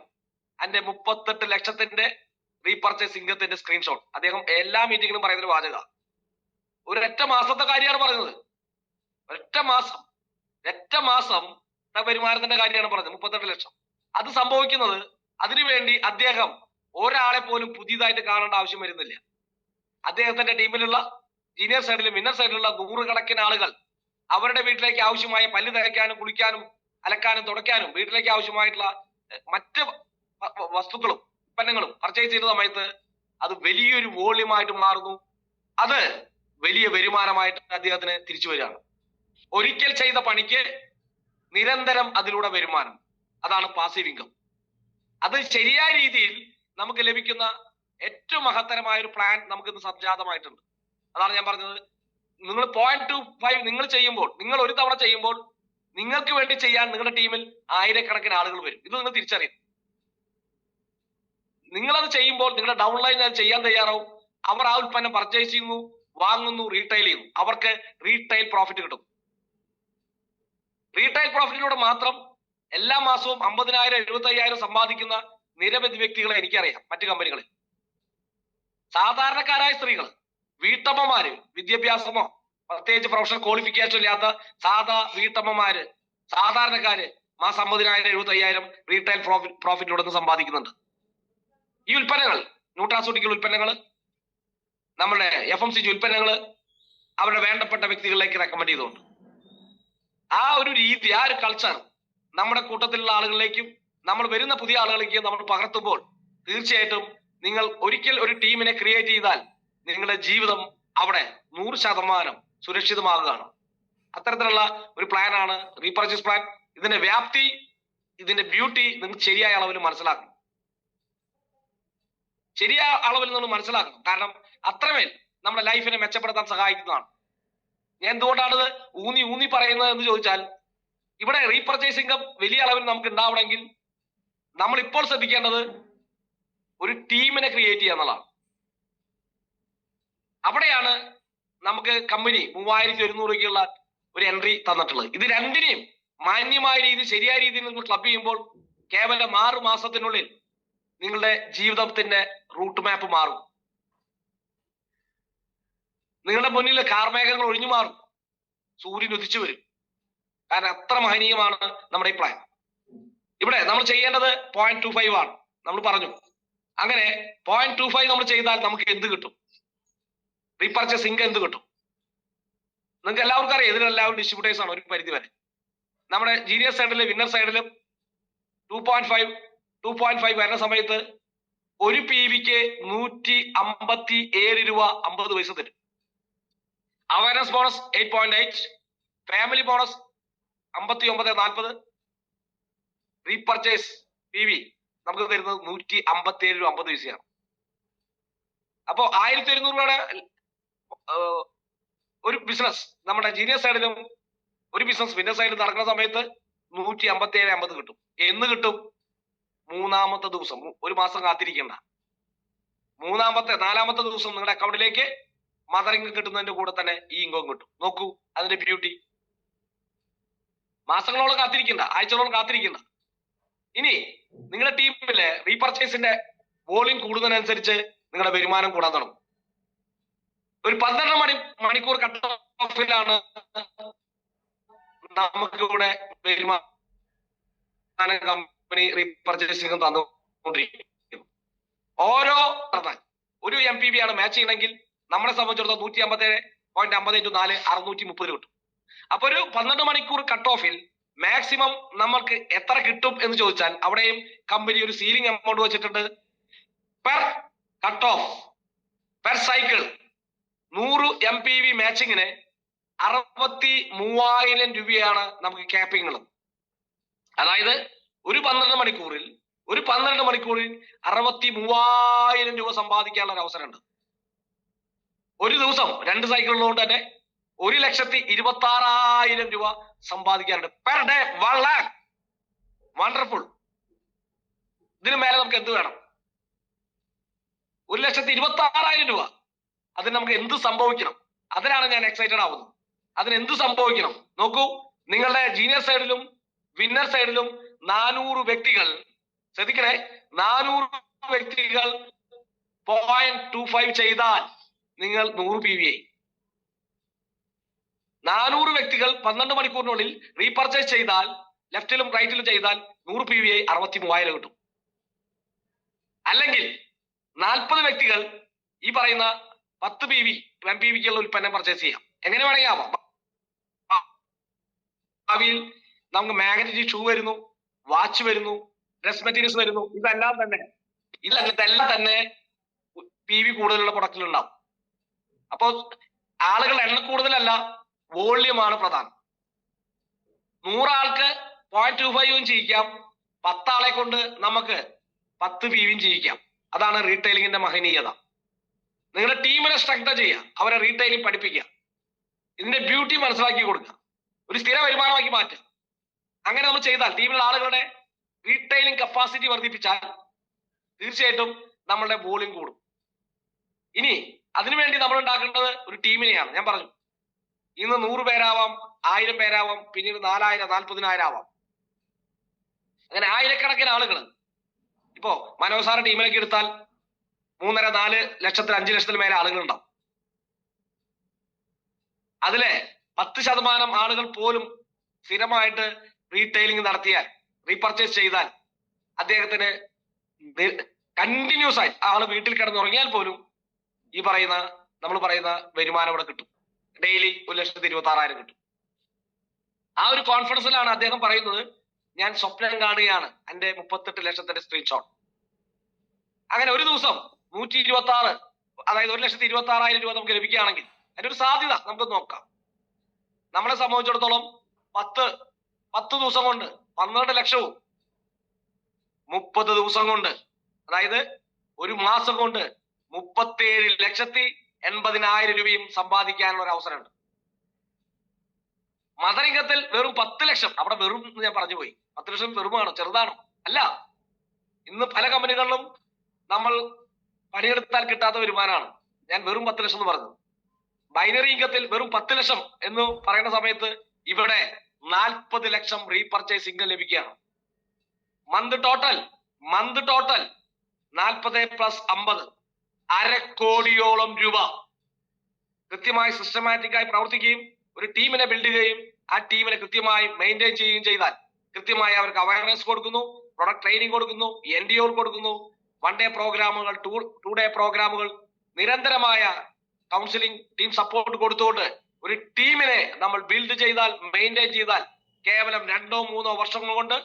B: എന്റെ 38 ലക്ഷത്തിന്റെ റീപർച്ചേസ് ഇൻകത്തിന്റെ സ്ക്രീൻഷോട്ട്. അദ്ദേഹം എല്ലാ മീറ്റിംഗിലും പറയുന്ന ഒരു വാചക. ഒരൊറ്റ മാസത്തെ കാര്യമാണ് പറഞ്ഞത്. ഒറ്റ മാസം വരുമാനത്തിന്റെ കാര്യമാണ് പറഞ്ഞത്, 38 ലക്ഷം. അത് സംഭവിക്കുന്നത് അതിനുവേണ്ടി അദ്ദേഹം ഒരാളെ പോലും പുതിയതായിട്ട് കാണേണ്ട ആവശ്യം വരുന്നില്ല. അദ്ദേഹത്തിന്റെ ടീമിലുള്ള ജൂനിയർ സൈഡിലും ഇന്നർ സൈഡിലുള്ള 100 കണക്കിന് ആളുകൾ അവരുടെ വീട്ടിലേക്ക് ആവശ്യമായ പല്ല് തേക്കാനും കുളിക്കാനും അലക്കാനും തുടയ്ക്കാനും വീട്ടിലേക്ക് ആവശ്യമായിട്ടുള്ള മറ്റ് വസ്തുക്കളും ഉൽപ്പന്നങ്ങളും പർച്ചേസ് ചെയ്യുന്ന സമയത്ത് അത് വലിയൊരു വോള്യമായിട്ട് മാറുന്നു. അത് വലിയ വരുമാനമായിട്ട് അദ്ദേഹത്തിന് തിരിച്ചു വരികയാണ്. ഒരിക്കൽ ചെയ്ത പണിക്ക് നിരന്തരം അതിലൂടെ വരുമാനം. അതാണ് പാസീവ് ഇൻകം. അത് ശരിയായ രീതിയിൽ നമുക്ക് ലഭിക്കുന്ന ഏറ്റവും മഹത്തരമായ ഒരു പ്ലാൻ നമുക്കിന്ന് സംജാതമായിട്ടുണ്ട്. അതാണ് ഞാൻ പറഞ്ഞത്, നിങ്ങൾ 0.25 നിങ്ങൾ ഒരു തവണ ചെയ്യുമ്പോൾ നിങ്ങൾക്ക് വേണ്ടി ചെയ്യാൻ നിങ്ങളുടെ ടീമിൽ ആയിരക്കണക്കിന് ആളുകൾ വരും. ഇത് നിങ്ങൾ തിരിച്ചറിയും. നിങ്ങളത് ചെയ്യുമ്പോൾ നിങ്ങളുടെ ഡൗൺലൈൻ അത് ചെയ്യാൻ തയ്യാറാവും. അവർ ആ ഉൽപ്പന്നം പർച്ചേസ് ചെയ്യുന്നു, വാങ്ങുന്നു, റീറ്റെയിൽ ചെയ്യുന്നു. അവർക്ക് റീറ്റെയിൽ പ്രോഫിറ്റ് കിട്ടും. റീറ്റെയിൽ പ്രോഫിറ്റിലൂടെ മാത്രം എല്ലാ മാസവും 50,000 75,000 സമ്പാദിക്കുന്ന നിരവധി വ്യക്തികളെ എനിക്കറിയാം. മറ്റു കമ്പനികളിൽ സാധാരണക്കാരായ സ്ത്രീകൾ, വീട്ടമ്മമാര്, വിദ്യാഭ്യാസമോ പ്രത്യേകിച്ച് പ്രൊഫഷണൽ ക്വാളിഫിക്കേഷൻ ഇല്ലാത്ത സാധാ വീട്ടമ്മമാര്, സാധാരണക്കാര് മാസം 50,000 75,000 റീറ്റെയിൽ പ്രോഫിറ്റിലൂടെ സമ്പാദിക്കുന്നുണ്ട്. ഈ ഉൽപ്പന്നങ്ങൾ, ന്യൂട്രാസ്യൂട്ടിക്കൽ ഉൽപ്പന്നങ്ങൾ, നമ്മുടെ FMCG ഉൽപ്പന്നങ്ങൾ അവരുടെ വേണ്ടപ്പെട്ട വ്യക്തികളിലേക്ക് റെക്കമെൻഡ് ചെയ്തുകൊണ്ട് ആ ഒരു രീതി, ആ ഒരു കൾച്ചർ നമ്മുടെ കൂട്ടത്തിലുള്ള ആളുകളിലേക്കും നമ്മൾ വരുന്ന പുതിയ ആളുകളിലേക്കും നമ്മൾ പകർത്തുമ്പോൾ തീർച്ചയായിട്ടും നിങ്ങൾ ഒരിക്കൽ ഒരു ടീമിനെ ക്രിയേറ്റ് ചെയ്താൽ നിങ്ങളുടെ ജീവിതം അവിടെ 100% സുരക്ഷിതമാകുകയാണ്. അത്തരത്തിലുള്ള ഒരു പ്ലാനാണ് റീപർച്ചേസ് പ്ലാൻ. ഇതിന്റെ വ്യാപ്തി, ഇതിന്റെ ബ്യൂട്ടി നിങ്ങൾ ശരിയായ അളവിൽ മനസ്സിലാക്കണം. ശരിയായ അളവിൽ നമ്മൾ മനസ്സിലാക്കണം. കാരണം അത്രമേൽ നമ്മുടെ ലൈഫിനെ മെച്ചപ്പെടുത്താൻ സഹായിക്കുന്നതാണ്. ഞാൻ എന്തുകൊണ്ടാണ് ഊന്നി പറയുന്നത് എന്ന് ചോദിച്ചാൽ, ഇവിടെ റീപർച്ചേസ് ഇൻകം വലിയ അളവിൽ നമുക്ക് ഉണ്ടാവണമെങ്കിൽ നമ്മൾ ഇപ്പോൾ ശ്രദ്ധിക്കേണ്ടത് ഒരു ടീമിനെ ക്രിയേറ്റ് ചെയ്യുക എന്നുള്ളതാണ്. അവിടെയാണ് നമുക്ക് കമ്പനി 3,100 രൂപയ്ക്കുള്ള ഒരു എൻട്രി തന്നിട്ടുള്ളത്. ഇത് രണ്ടിനെയും മാന്യമായ രീതിയിൽ ശരിയായ രീതിയിൽ നിങ്ങൾ ക്ലബ് ചെയ്യുമ്പോൾ കേവലം 6 മാസത്തിനുള്ളിൽ നിങ്ങളുടെ ജീവിതത്തിന്റെ റൂട്ട് മാപ്പ് മാറും. നിങ്ങളുടെ മുന്നിൽ കാർമേഘങ്ങൾ ഒഴിഞ്ഞു മാറും, സൂര്യൻ ഉദിച്ചു വരും. കാരണം അത്ര മഹനീയമാണ് നമ്മുടെ ഈ പ്ലാൻ. ഇവിടെ നമ്മൾ ചെയ്യേണ്ടത് 0.25 ആണ്, നമ്മൾ പറഞ്ഞു. അങ്ങനെ 0.25 നമ്മൾ ചെയ്താൽ നമുക്ക് എന്ത് കിട്ടും? റീപർച്ചേസ് ഇൻകം എന്ത് കിട്ടും? നിങ്ങൾക്ക് എല്ലാവർക്കും അറിയാം, ഇതിലെല്ലാവരും ഡിസ്ട്രിബ്യൂട്ടേഴ്സ് ആണ് ഒരു പരിധി വരെ. നമ്മുടെ ജീനിയർ സൈഡിലും വിന്നർ സൈഡിലും 2.5 വരുന്ന സമയത്ത് ഒരു PVക്ക് 157 രൂപ 50 പൈസ തരും. Awareness bonus 8.8, family bonus 59.40, repurchase PV നമുക്ക് തരുന്നത് 157 രൂപ 50 പൈസയാണ്. അപ്പോ 1,200 രൂപയുടെ ഒരു ബിസിനസ് നമ്മുടെ ജീനിയർ സൈഡിലും ഒരു ബിസിനസ് വിന്നർ സൈഡിൽ നടക്കുന്ന സമയത്ത് 157.50 കിട്ടും. എന്ന് കിട്ടും? മൂന്നാമത്തെ ദിവസം, ഒരു മാസം കാത്തിരിക്കണ്ട, നാലാമത്തെ ദിവസം നിങ്ങളുടെ അക്കൗണ്ടിലേക്ക് മദർ ഇൻകം കിട്ടുന്നതിന്റെ കൂടെ തന്നെ ഈ ഇൻകം കിട്ടും. നോക്കൂ അതിന്റെ ബ്യൂട്ടി. മാസങ്ങളോളം കാത്തിരിക്കണ്ട, ആഴ്ചകളോളം കാത്തിരിക്കണ്ട. ഇനി നിങ്ങളുടെ ടീമിലെ റീപർച്ചേസിന്റെ വോളിയം കൂടുന്നതിനനുസരിച്ച് നിങ്ങളുടെ വരുമാനം കൂടാൻ തുടങ്ങും. ഒരു 12 മണിക്കൂർ കട്ട് ഓഫിലാണ് നമുക്കിവിടെ വരുമാനം കമ്പനി റീപർച്ചേസിംഗ് തന്നുകൊണ്ടിരിക്കുന്നത്. ഓരോ ഒരു MPV ആണ് മാച്ച് ചെയ്യണമെങ്കിൽ നമ്മളെ സംബന്ധിച്ചിടത്തോളം 157.50 × 4 630 കിട്ടും. അപ്പൊ ഒരു 12 മണിക്കൂർ കട്ട് ഓഫിൽ മാക്സിമം നമ്മൾക്ക് എത്ര കിട്ടും എന്ന് ചോദിച്ചാൽ അവിടെയും കമ്പനി ഒരു സീലിംഗ് എമൗണ്ട് വെച്ചിട്ടുണ്ട്. Per cut off per cycle 100 MPV മാച്ചിങ്ങിന് 63,000 രൂപയാണ് നമുക്ക് ക്യാപ്പിംഗ് ഉള്ളത്. അതായത് ഒരു 12 മണിക്കൂറിൽ 63,000 രൂപ സമ്പാദിക്കാനുള്ള ഒരു അവസരമുണ്ട്. ഒരു ദിവസം 2 സൈക്കിൾ ഉള്ളതുകൊണ്ട് തന്നെ 1,26,000 രൂപ സമ്പാദിക്കാറുണ്ട്. Per day 1 lakh. വണ്ടർഫുൾ. ഇതിന് മേലെ നമുക്ക് എന്ത് വേണം? 1,26,000 രൂപ. അതിന് നമുക്ക് എന്ത് സംഭവിക്കണം? അതിനാണ് ഞാൻ എക്സൈറ്റഡ് ആവുന്നത്. അതിന് എന്ത് സംഭവിക്കണം? നോക്കൂ, നിങ്ങളുടെ ജൂനിയർ സൈഡിലും വിന്നർ സൈഡിലും 400 വ്യക്തികൾ, ശ്രദ്ധിക്കണേ, 400 വ്യക്തികൾ 0.25 ചെയ്താൽ നിങ്ങൾ 100 PV ആയി. 400 വ്യക്തികൾ 12 മണിക്കൂറിനുള്ളിൽ റീപർച്ചേസ് ചെയ്താൽ, ലെഫ്റ്റിലും റൈറ്റിലും ചെയ്താൽ 100 PV ആയി 63,000 കിട്ടും. അല്ലെങ്കിൽ 40 വ്യക്തികൾ ഈ പറയുന്ന 10 MPVക്കുള്ള ഉൽപ്പന്നം പർച്ചേസ് ചെയ്യാം. എങ്ങനെ വേണമെങ്കിൽ ആവാം. ഭാവിയിൽ നമുക്ക് മാഗ്നറ്റിക് ഷൂ വരുന്നു, വാച്ച് വരുന്നു, ഡ്രസ് മെറ്റീരിയൽസ് വരുന്നു. ഇതെല്ലാം തന്നെ PV കൂടുതലുള്ള പ്രൊഡക്റ്റിലുണ്ടാവും. അപ്പോ ആളുകളുടെ എണ്ണം കൂടുതലല്ല, വോള്യമാണ് പ്രധാനം. 100 ആൾക്ക് 0.25 ചെയ്യിക്കാം, 10 ആളെ കൊണ്ട് നമുക്ക് 10 PV ചെയ്യിക്കാം. അതാണ് റീറ്റെയിലിംഗിന്റെ മഹനീയത. നിങ്ങളുടെ ടീമിനെ സ്ട്രെങ്തൻ ചെയ്യുക, അവരെ റീറ്റെയിലിംഗ് പഠിപ്പിക്കുക, ഇതിന്റെ ബ്യൂട്ടി മനസ്സിലാക്കി കൊടുക്കുക, ഒരു സ്ഥിര വരുമാനമാക്കി മാറ്റുക. അങ്ങനെ നമ്മൾ ചെയ്താൽ, ടീമിലുള്ള ആളുകളുടെ റീറ്റെയിലിംഗ് കപ്പാസിറ്റി വർദ്ധിപ്പിച്ചാൽ തീർച്ചയായിട്ടും നമ്മളുടെ വോളിയം കൂടും. ഇനി അതിനുവേണ്ടി നമ്മൾ ഉണ്ടാക്കേണ്ടത് ഒരു ടീമിനെയാണ്. ഞാൻ പറഞ്ഞു, ഇന്ന് 100 പേരാവാം, 1000 പേരാവാം, പിന്നീട് 4,000 40,000 ആവാം. അങ്ങനെ ആയിരക്കണക്കിന് ആളുകൾ ഇപ്പോ മനോജ് സാറിന്റെ ടീമിലേക്ക് എടുത്താൽ 3.5-4 ലക്ഷത്തിൽ 5 ലക്ഷത്തിൽ മേലെ ആളുകൾ ഉണ്ടാവും. അതിലെ 10% ആളുകൾ പോലും സ്ഥിരമായിട്ട് റീറ്റെയിലിംഗ് നടത്തിയാൽ, റീപർച്ചേസ് ചെയ്താൽ, അദ്ദേഹത്തിന് കണ്ടിന്യൂസ് ആയി ആള് വീട്ടിൽ കിടന്നുറങ്ങിയാൽ പോലും ഈ പറയുന്ന നമ്മൾ പറയുന്ന വരുമാനം ഇവിടെ കിട്ടും. ഡെയിലി 1,26,000 കിട്ടും. ആ ഒരു കോൺഫിഡൻസിലാണ് അദ്ദേഹം പറയുന്നത്, ഞാൻ സ്വപ്നം കാണുകയാണ് എന്റെ 38 ലക്ഷത്തിന്റെ സ്ക്രീൻഷോട്ട്. അങ്ങനെ ഒരു ദിവസം 126, അതായത് 1,26,000 രൂപ നമുക്ക് ലഭിക്കുകയാണെങ്കിൽ അതിന്റെ ഒരു സാധ്യത നമുക്ക് നോക്കാം. നമ്മളെ സംബന്ധിച്ചിടത്തോളം 10 ദിവസം കൊണ്ട് 12 ലക്ഷവും 30 ദിവസം കൊണ്ട്, അതായത് ഒരു മാസം കൊണ്ട് 37,80,000 രൂപയും സമ്പാദിക്കാനുള്ള ഒരു അവസരമുണ്ട്. മദർ ഇൻകത്തിൽ വെറും 10 ലക്ഷം, അവിടെ വെറും എന്ന് ഞാൻ പറഞ്ഞു പോയി, 10 ലക്ഷം വെറുമാണോ, ചെറുതാണോ? അല്ല. ഇന്ന് പല കമ്പനികളിലും നമ്മൾ പണിയെടുത്താൽ കിട്ടാത്ത വരുമാനമാണ്. ഞാൻ വെറും 10 ലക്ഷം എന്ന് പറഞ്ഞത്. ബൈനറി ഇൻകത്തിൽ വെറും 10 ലക്ഷം എന്ന് പറയുന്ന സമയത്ത് ഇവിടെ 40 ലക്ഷം റീപർച്ചേസ് ഇൻകം ലഭിക്കുകയാണ്. മന്ത് ടോട്ടൽ 40 + 50 1/2 കോടിയോളം രൂപ കൃത്യമായി സിസ്റ്റമാറ്റിക് ആയി പ്രവർത്തിക്കുകയും ഒരു ടീമിനെ ബിൽഡ് ചെയ്യുകയും ആ ടീമിനെ കൃത്യമായി മെയിൻറ്റെയിൻ ചെയ്യുകയും ചെയ്താൽ, കൃത്യമായി അവർക്ക് അവയർനെസ് കൊടുക്കുന്നു, പ്രൊഡക്ട് ട്രെയിനിങ് കൊടുക്കുന്നു, NDO കൊടുക്കുന്നു, 1 ഡേ പ്രോഗ്രാമുകൾ, 2 ഡേ പ്രോഗ്രാമുകൾ, നിരന്തരമായ കൗൺസിലിംഗ്, ടീം സപ്പോർട്ട് കൊടുത്തുകൊണ്ട് ഒരു ടീമിനെ നമ്മൾ ബിൽഡ് ചെയ്താൽ, മെയിൻറ്റെയിൻ ചെയ്താൽ കേവലം 2-3 വർഷങ്ങൾ കൊണ്ട്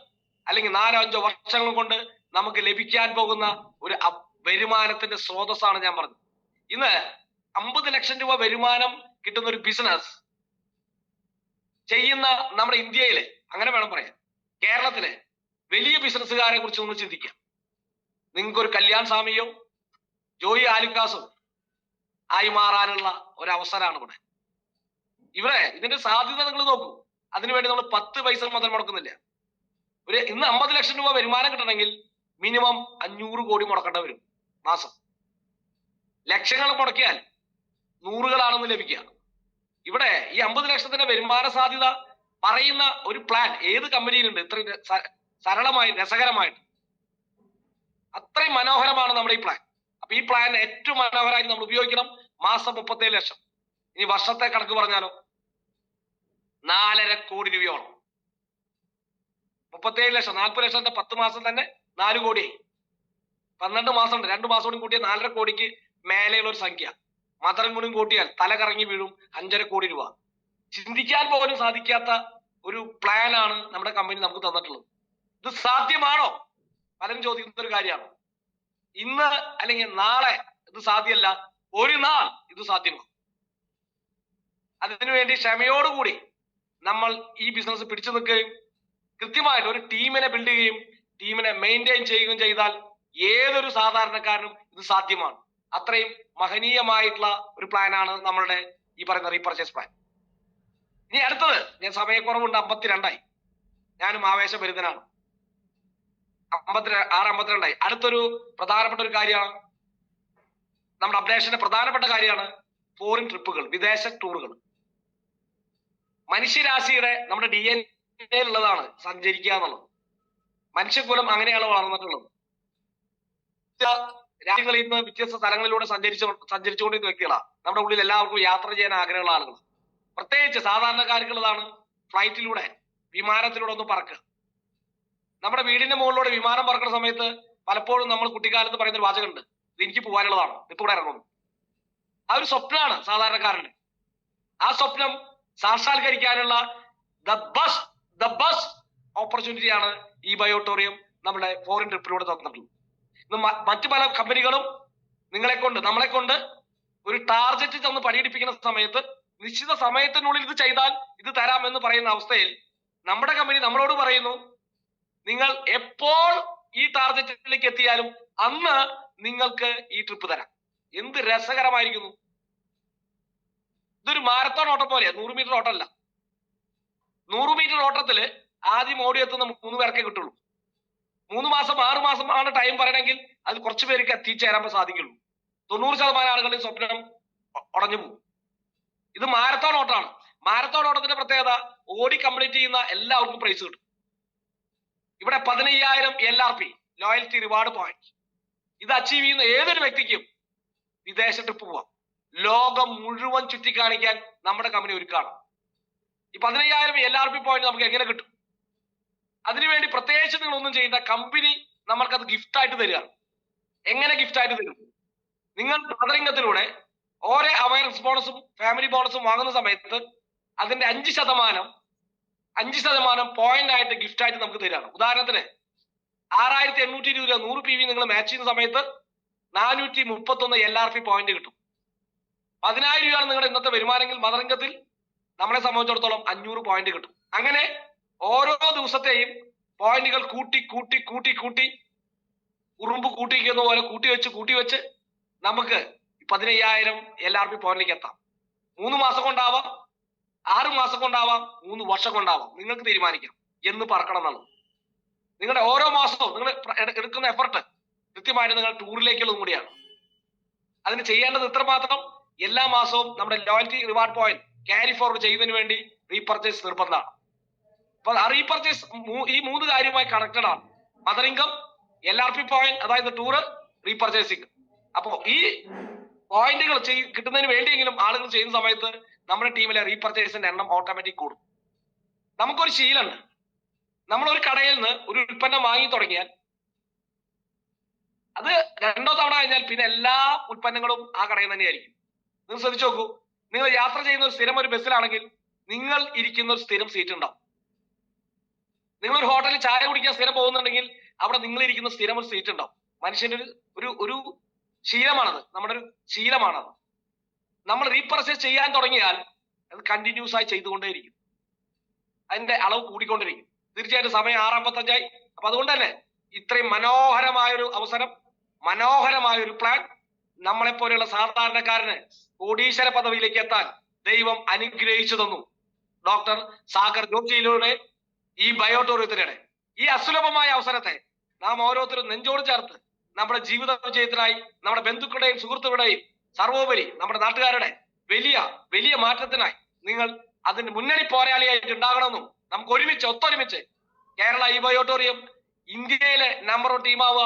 B: അല്ലെങ്കിൽ 4-5 വർഷങ്ങൾ കൊണ്ട് നമുക്ക് ലഭിക്കാൻ പോകുന്ന ഒരു വരുമാനത്തിന്റെ സ്രോതസ്സാണ് ഞാൻ പറഞ്ഞത്. ഇന്ന് 50 ലക്ഷം രൂപ വരുമാനം കിട്ടുന്ന ഒരു ബിസിനസ് ചെയ്യുന്ന നമ്മുടെ ഇന്ത്യയിലെ, അങ്ങനെ വേണം പറയാൻ, കേരളത്തിലെ വലിയ ബിസിനസ്സുകാരെ കുറിച്ച് ഒന്ന് ചിന്തിക്കാം. നിങ്ങൾക്കൊരു കല്യാൺ സ്വാമിയോ ജോയി ആലുക്കാസോ ആയി മാറാനുള്ള ഒരു അവസരമാണ് ഇവിടെ. ഇതിന്റെ സാധ്യത നിങ്ങൾ നോക്കൂ. അതിനുവേണ്ടി നമ്മൾ 10 പൈസ മുതൽ മുടക്കുന്നില്ല. ഇന്ന് 50 ലക്ഷം രൂപ വരുമാനം കിട്ടണമെങ്കിൽ
C: മിനിമം 500 കോടി മുടക്കേണ്ടി വരും മാസം. ലക്ഷങ്ങൾ മുടക്കിയാൽ നൂറുകളാണെന്ന് ലഭിക്കുക. ഇവിടെ ഈ 50 ലക്ഷത്തിന്റെ വരുമാന സാധ്യത പറയുന്ന ഒരു പ്ലാൻ ഏത് കമ്പനിയിലുണ്ട് ഇത്രയും സരളമായി രസകരമായിട്ട്? അത്രയും മനോഹരമാണ് നമ്മുടെ ഈ പ്ലാൻ. അപ്പൊ ഈ പ്ലാൻ ഏറ്റവും മനോഹരമായിട്ട് നമ്മൾ ഉപയോഗിക്കണം. മാസം 37 ലക്ഷം. ഇനി വർഷത്തെ കണക്ക് പറഞ്ഞാലോ 4.5 കോടി രൂപയോളം. 37 ലക്ഷം 40 ലക്ഷത്തിന്റെ 10 മാസം തന്നെ 4 കോടിയായി. 12 മാസം ഉണ്ട്, 2 മാസം കൂടി കൂട്ടിയ 4.5 കോടിക്ക് മേലെയുള്ള ഒരു സംഖ്യ. മദറും കൂടി കൂട്ടിയാൽ തല കറങ്ങി വീഴും 5.5 കോടി രൂപ. ചിന്തിക്കാൻ പോലും സാധിക്കാത്ത ഒരു പ്ലാനാണ് നമ്മുടെ കമ്പനി നമുക്ക് തന്നിട്ടുള്ളത്. ഇത് സാധ്യമാണോ? പലരും ചോദിക്കുന്ന ഒരു കാര്യമാണ്. ഇന്ന് അല്ലെങ്കിൽ നാളെ ഇത് സാധ്യമല്ല, ഒരു നാൾ ഇത് സാധ്യമാണ്. അതിനുവേണ്ടി ക്ഷമയോടുകൂടി നമ്മൾ ഈ ബിസിനസ് പിടിച്ചു നിൽക്കുകയും കൃത്യമായിട്ട് ഒരു ടീമിനെ ബിൽഡ് ചെയ്യുകയും ടീമിനെ മെയിൻറ്റെയിൻ ചെയ്യുകയും ചെയ്താൽ ഏതൊരു സാധാരണക്കാരനും ഇത് സാധ്യമാണ്. അത്രയും മഹനീയമായിട്ടുള്ള ഒരു പ്ലാനാണ് നമ്മളുടെ ഈ പറയുന്ന റീപർച്ചേസ് പ്ലാൻ. ഇനി അടുത്തത്, ഞാൻ സമയക്കുറവുണ്ട്, 52ആയി, ഞാനും ആവേശഭരിതനാണ്. 52ആയി. അടുത്തൊരു പ്രധാനപ്പെട്ട ഒരു കാര്യമാണ്, നമ്മുടെ അപ്ഡേഷന്റെ പ്രധാനപ്പെട്ട കാര്യമാണ് ഫോറിൻ ട്രിപ്പുകൾ, വിദേശ ടൂറുകൾ. മനുഷ്യരാശിയുടെ നമ്മുടെ DNA ഉള്ളതാണ് സഞ്ചരിക്കുക എന്നുള്ളത്. മനുഷ്യകുലം അങ്ങനെയാണ് വളർന്നിട്ടുള്ളത്. രാജ്യങ്ങളിൽ നിന്ന് വ്യത്യസ്ത സ്ഥലങ്ങളിലൂടെ സഞ്ചരിച്ചുകൊണ്ടിരുന്ന വ്യക്തികളാണ്. നമ്മുടെ ഉള്ളിൽ എല്ലാവർക്കും യാത്ര ചെയ്യാൻ ആഗ്രഹമുള്ള ആളുകൾ. പ്രത്യേകിച്ച് സാധാരണക്കാർക്കുള്ളതാണ് ഫ്ലൈറ്റിലൂടെ, വിമാനത്തിലൂടെ ഒന്ന് പറക്കുക. നമ്മുടെ വീടിന്റെ മുകളിലൂടെ വിമാനം പറക്കുന്ന സമയത്ത് പലപ്പോഴും നമ്മൾ കുട്ടിക്കാലത്ത് പറയുന്ന ഒരു വാചകമുണ്ട്, ഇത് എനിക്ക് പോകാനുള്ളതാണ്, ഇപ്പൊ ഇവിടെ ഇറങ്ങുന്നു. ആ ഒരു സ്വപ്നമാണ് സാധാരണക്കാരന്. ആ സ്വപ്നം സാക്ഷാത്കരിക്കാനുള്ള ദ ബെസ്റ്റ് ഓപ്പർച്യൂണിറ്റിയാണ് ഈ ബയോട്ടോറിയം നമ്മുടെ ഫോറിൻ ട്രിപ്പിലൂടെ തന്നിട്ടുള്ളത്. ഇന്ന് മറ്റു പല കമ്പനികളും നമ്മളെ കൊണ്ട് ഒരു ടാർഗറ്റ് തന്ന് പണിയെടുപ്പിക്കുന്ന സമയത്ത് നിശ്ചിത സമയത്തിനുള്ളിൽ ഇത് ചെയ്താൽ ഇത് തരാമെന്ന് പറയുന്ന അവസ്ഥയിൽ നമ്മുടെ കമ്പനി നമ്മളോട് പറയുന്നു, നിങ്ങൾ എപ്പോൾ ഈ ടാർഗറ്റിലേക്ക് എത്തിയാലും അന്ന് നിങ്ങൾക്ക് ഈ ട്രിപ്പ് തരാം. എന്ത് രസകരമായിരിക്കുന്നു! ഇതൊരു മാരത്തോൺ ഓട്ടം പോലെയാ, 100 മീറ്റർ ഓട്ടമല്ല. 100 മീറ്റർ ഓട്ടത്തില് ആദ്യം ഓടിയെത്തുന്ന 3 പേർക്കേ കിട്ടുള്ളൂ. 3 മാസം 6 മാസമാണ് ടൈം പറയണമെങ്കിൽ അത് കുറച്ചു പേർക്ക് എത്തിച്ചേരാൻ സാധിക്കുള്ളൂ. 90% ആളുകളുടെ സ്വപ്നം ഉടഞ്ഞു പോകും. ഇത് മാരത്തോൺ ഓട്ടമാണ്. മാരത്തോൺ ഓട്ടത്തിന്റെ പ്രത്യേകത, ഓടി കംപ്ലീറ്റ് ചെയ്യുന്ന എല്ലാവർക്കും പ്രൈസ് കിട്ടും. ഇവിടെ 15,000 LRP ലോയൽറ്റി റിവാർഡ് പോയിന്റ്. ഇത് അച്ചീവ് ചെയ്യുന്ന ഏതൊരു വ്യക്തിക്കും വിദേശ ട്രിപ്പ് പോവാം. ലോകം മുഴുവൻ ചുറ്റിക്കാണിക്കാൻ നമ്മുടെ കമ്പനി ഒരുക്കാണ്. ഈ 15,000 LRP പോയിന്റ് നമുക്ക് എങ്ങനെ കിട്ടും? അതിനുവേണ്ടി പ്രത്യേകിച്ച് നിങ്ങൾ ഒന്നും ചെയ്യേണ്ട, കമ്പനി നമ്മൾക്കത് ഗിഫ്റ്റ് ആയിട്ട് തരികയാണ്. എങ്ങനെ ഗിഫ്റ്റ് ആയിട്ട് തരും? നിങ്ങൾ മദറിംഗത്തിലൂടെ ഓരോ അവയർനെസ് ബോണസും ഫാമിലി ബോണസും വാങ്ങുന്ന സമയത്ത് അതിന്റെ 5% പോയിന്റ് ആയിട്ട് ഗിഫ്റ്റ് ആയിട്ട് നമുക്ക് തരികയാണ്. ഉദാഹരണത്തിന് 6,820 രൂപ 100 PV നിങ്ങൾ മാച്ച് ചെയ്യുന്ന സമയത്ത് 431 LRP പോയിന്റ് കിട്ടും. 10,000 രൂപയാണ് നിങ്ങളുടെ ഇന്നത്തെ വരുമാനമെങ്കിൽ മദറിംഗത്തിൽ നമ്മളെ സംബന്ധിച്ചിടത്തോളം 500 പോയിന്റ് കിട്ടും. അങ്ങനെ ഓരോ ദിവസത്തെയും പോയിന്റുകൾ കൂട്ടി കൂട്ടി കൂട്ടി കൂട്ടി ഉറുമ്പ് കൂട്ടിക്കുന്ന പോലെ കൂട്ടി വെച്ച് നമുക്ക് 15,000 LRP പോയിന്റിലേക്ക് എത്താം. 3 മാസം കൊണ്ടാവാം, 6 മാസം കൊണ്ടാവാം, 3 വർഷം കൊണ്ടാവാം. നിങ്ങൾക്ക് തീരുമാനിക്കാം എന്ന് പറക്കണം എന്നുള്ളത്. നിങ്ങളുടെ ഓരോ മാസവും നിങ്ങൾ എടുക്കുന്ന എഫർട്ട് കൃത്യമായിട്ട് നിങ്ങൾ ടൂറിലേക്കുള്ളതും കൂടിയാണ്. അതിന് ചെയ്യേണ്ടത് ഇത്രമാത്രം, എല്ലാ മാസവും നമ്മുടെ loyalty reward point carry forward ചെയ്യുന്നതിന് വേണ്ടി റീപർച്ചേസ് നിർബന്ധമാണ്. അപ്പൊ ആ റീപർച്ചേസ് ഈ 3 കാര്യവുമായി കണക്റ്റഡ് ആണ്. മദർ ഇൻകം, LRP പോയിന്റ്, അതായത് ടൂറ്, റീപർച്ചേസിംഗ്. അപ്പോ ഈ പോയിന്റുകൾ കിട്ടുന്നതിന് വേണ്ടിയെങ്കിലും ആളുകൾ ചെയ്യുന്ന സമയത്ത് നമ്മുടെ ടീമിലെ റീപർച്ചേസിന്റെ എണ്ണം ഓട്ടോമാറ്റിക് കൂടും. നമുക്കൊരു ശീലമുണ്ട്, നമ്മൾ ഒരു കടയിൽ നിന്ന് ഒരു ഉൽപ്പന്നം വാങ്ങി തുടങ്ങിയാൽ അത് 2 തവണ കഴിഞ്ഞാൽ പിന്നെ എല്ലാ ഉൽപ്പന്നങ്ങളും ആ കടയിൽ തന്നെയായിരിക്കും. നിങ്ങൾ ശ്രദ്ധിച്ചു നോക്കൂ, നിങ്ങൾ യാത്ര ചെയ്യുന്ന ഒരു സ്ഥിരം ഒരു ബസ്സിലാണെങ്കിൽ നിങ്ങൾ ഇരിക്കുന്ന ഒരു സ്ഥിരം സീറ്റ് ഉണ്ടാവും. നിങ്ങൾ ഒരു ഹോട്ടലിൽ ചായ കുടിക്കാൻ സ്ഥിരം പോകുന്നുണ്ടെങ്കിൽ അവിടെ നിങ്ങൾ ഇരിക്കുന്ന സ്ഥിരം ഒരു സീറ്റ് ഉണ്ടാവും. മനുഷ്യന്റെ ഒരു ശീലമാണത്, നമ്മുടെ ഒരു ശീലമാണത്. നമ്മൾ റീപർച്ചേസ് ചെയ്യാൻ തുടങ്ങിയാൽ അത് കണ്ടിന്യൂസ് ആയി ചെയ്തുകൊണ്ടേയിരിക്കും, അതിന്റെ അളവ് കൂടിക്കൊണ്ടിരിക്കും. തീർച്ചയായിട്ടും സമയം 6:55. അപ്പൊ അതുകൊണ്ട് തന്നെ ഇത്രയും മനോഹരമായൊരു അവസരം, മനോഹരമായൊരു പ്ലാൻ നമ്മളെപ്പോലെയുള്ള സാധാരണക്കാരന് കോടീശ്വര പദവിയിലേക്ക് എത്താൻ ദൈവം അനുഗ്രഹിച്ചു തന്നു. ഡോക്ടർ സാഗർ ജോഷിയിലൂടെ ഈ ബയോട്ടോറിയത്തിലൂടെ ഈ അസുലഭമായ അവസരത്തെ നാം ഓരോരുത്തരും നെഞ്ചോട് ചേർത്ത് നമ്മുടെ ജീവിത വിജയത്തിനായി നമ്മുടെ ബന്ധുക്കളുടെയും സുഹൃത്തുക്കളുടെയും സർവോപരി നമ്മുടെ നാട്ടുകാരുടെ വലിയ വലിയ മാറ്റത്തിനായി നിങ്ങൾ അതിന്റെ മുന്നണി പോരാളിയായിട്ട് ഉണ്ടാകണമെന്നും നമുക്ക് ഒത്തൊരുമിച്ച് കേരള ഈ ബയോട്ടോറിയം ഇന്ത്യയിലെ നമ്പർ 1 ടീമാവുക,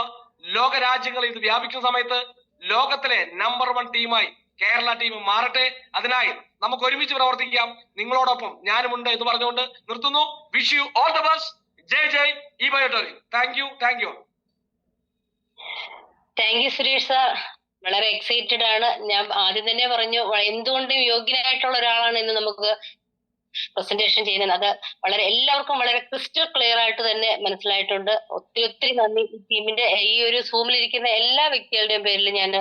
C: ലോക രാജ്യങ്ങളിൽ ഇത് വ്യാപിക്കുന്ന സമയത്ത് ലോകത്തിലെ നമ്പർ 1 ടീമായി കേരള ടീം മാറട്ടെ. അതിനായി നമുക്ക് ഒരുമിച്ച് പ്രവർത്തിക്കാം. നിങ്ങളോടൊപ്പം ഞാനുമുണ്ട് എന്ന് പറഞ്ഞുകൊണ്ട് നിർത്തുന്നു. Wish you all the best. ജയ് ഈ ബയോട്ടോറിയം. Thank you.
A: Thank you Suresh sir. വളരെ എക്സൈറ്റഡ് ആണ്. ഞാൻ ആദ്യം തന്നെ പറഞ്ഞു എന്തുകൊണ്ടും യോഗ്യനായിട്ടുള്ള ഒരാളാണ് ഇന്ന് നമുക്ക് പ്രസന്റേഷൻ ചെയ്യുന്നത്. അത് എല്ലാവർക്കും വളരെ ക്രിസ്റ്റൽ ക്ലിയർ ആയിട്ട് തന്നെ മനസ്സിലായിട്ടുണ്ട്. ഒത്തിരി നന്ദി. ഈ ടീമിന്റെ ഈ ഒരു സൂമിലിരിക്കുന്ന എല്ലാ വ്യക്തികളുടെയും പേരിൽ ഞാൻ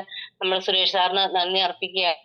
A: നമ്മൾ സുരേഷ് സാറിന് നന്ദി അർപ്പിക്കുകയാണ്.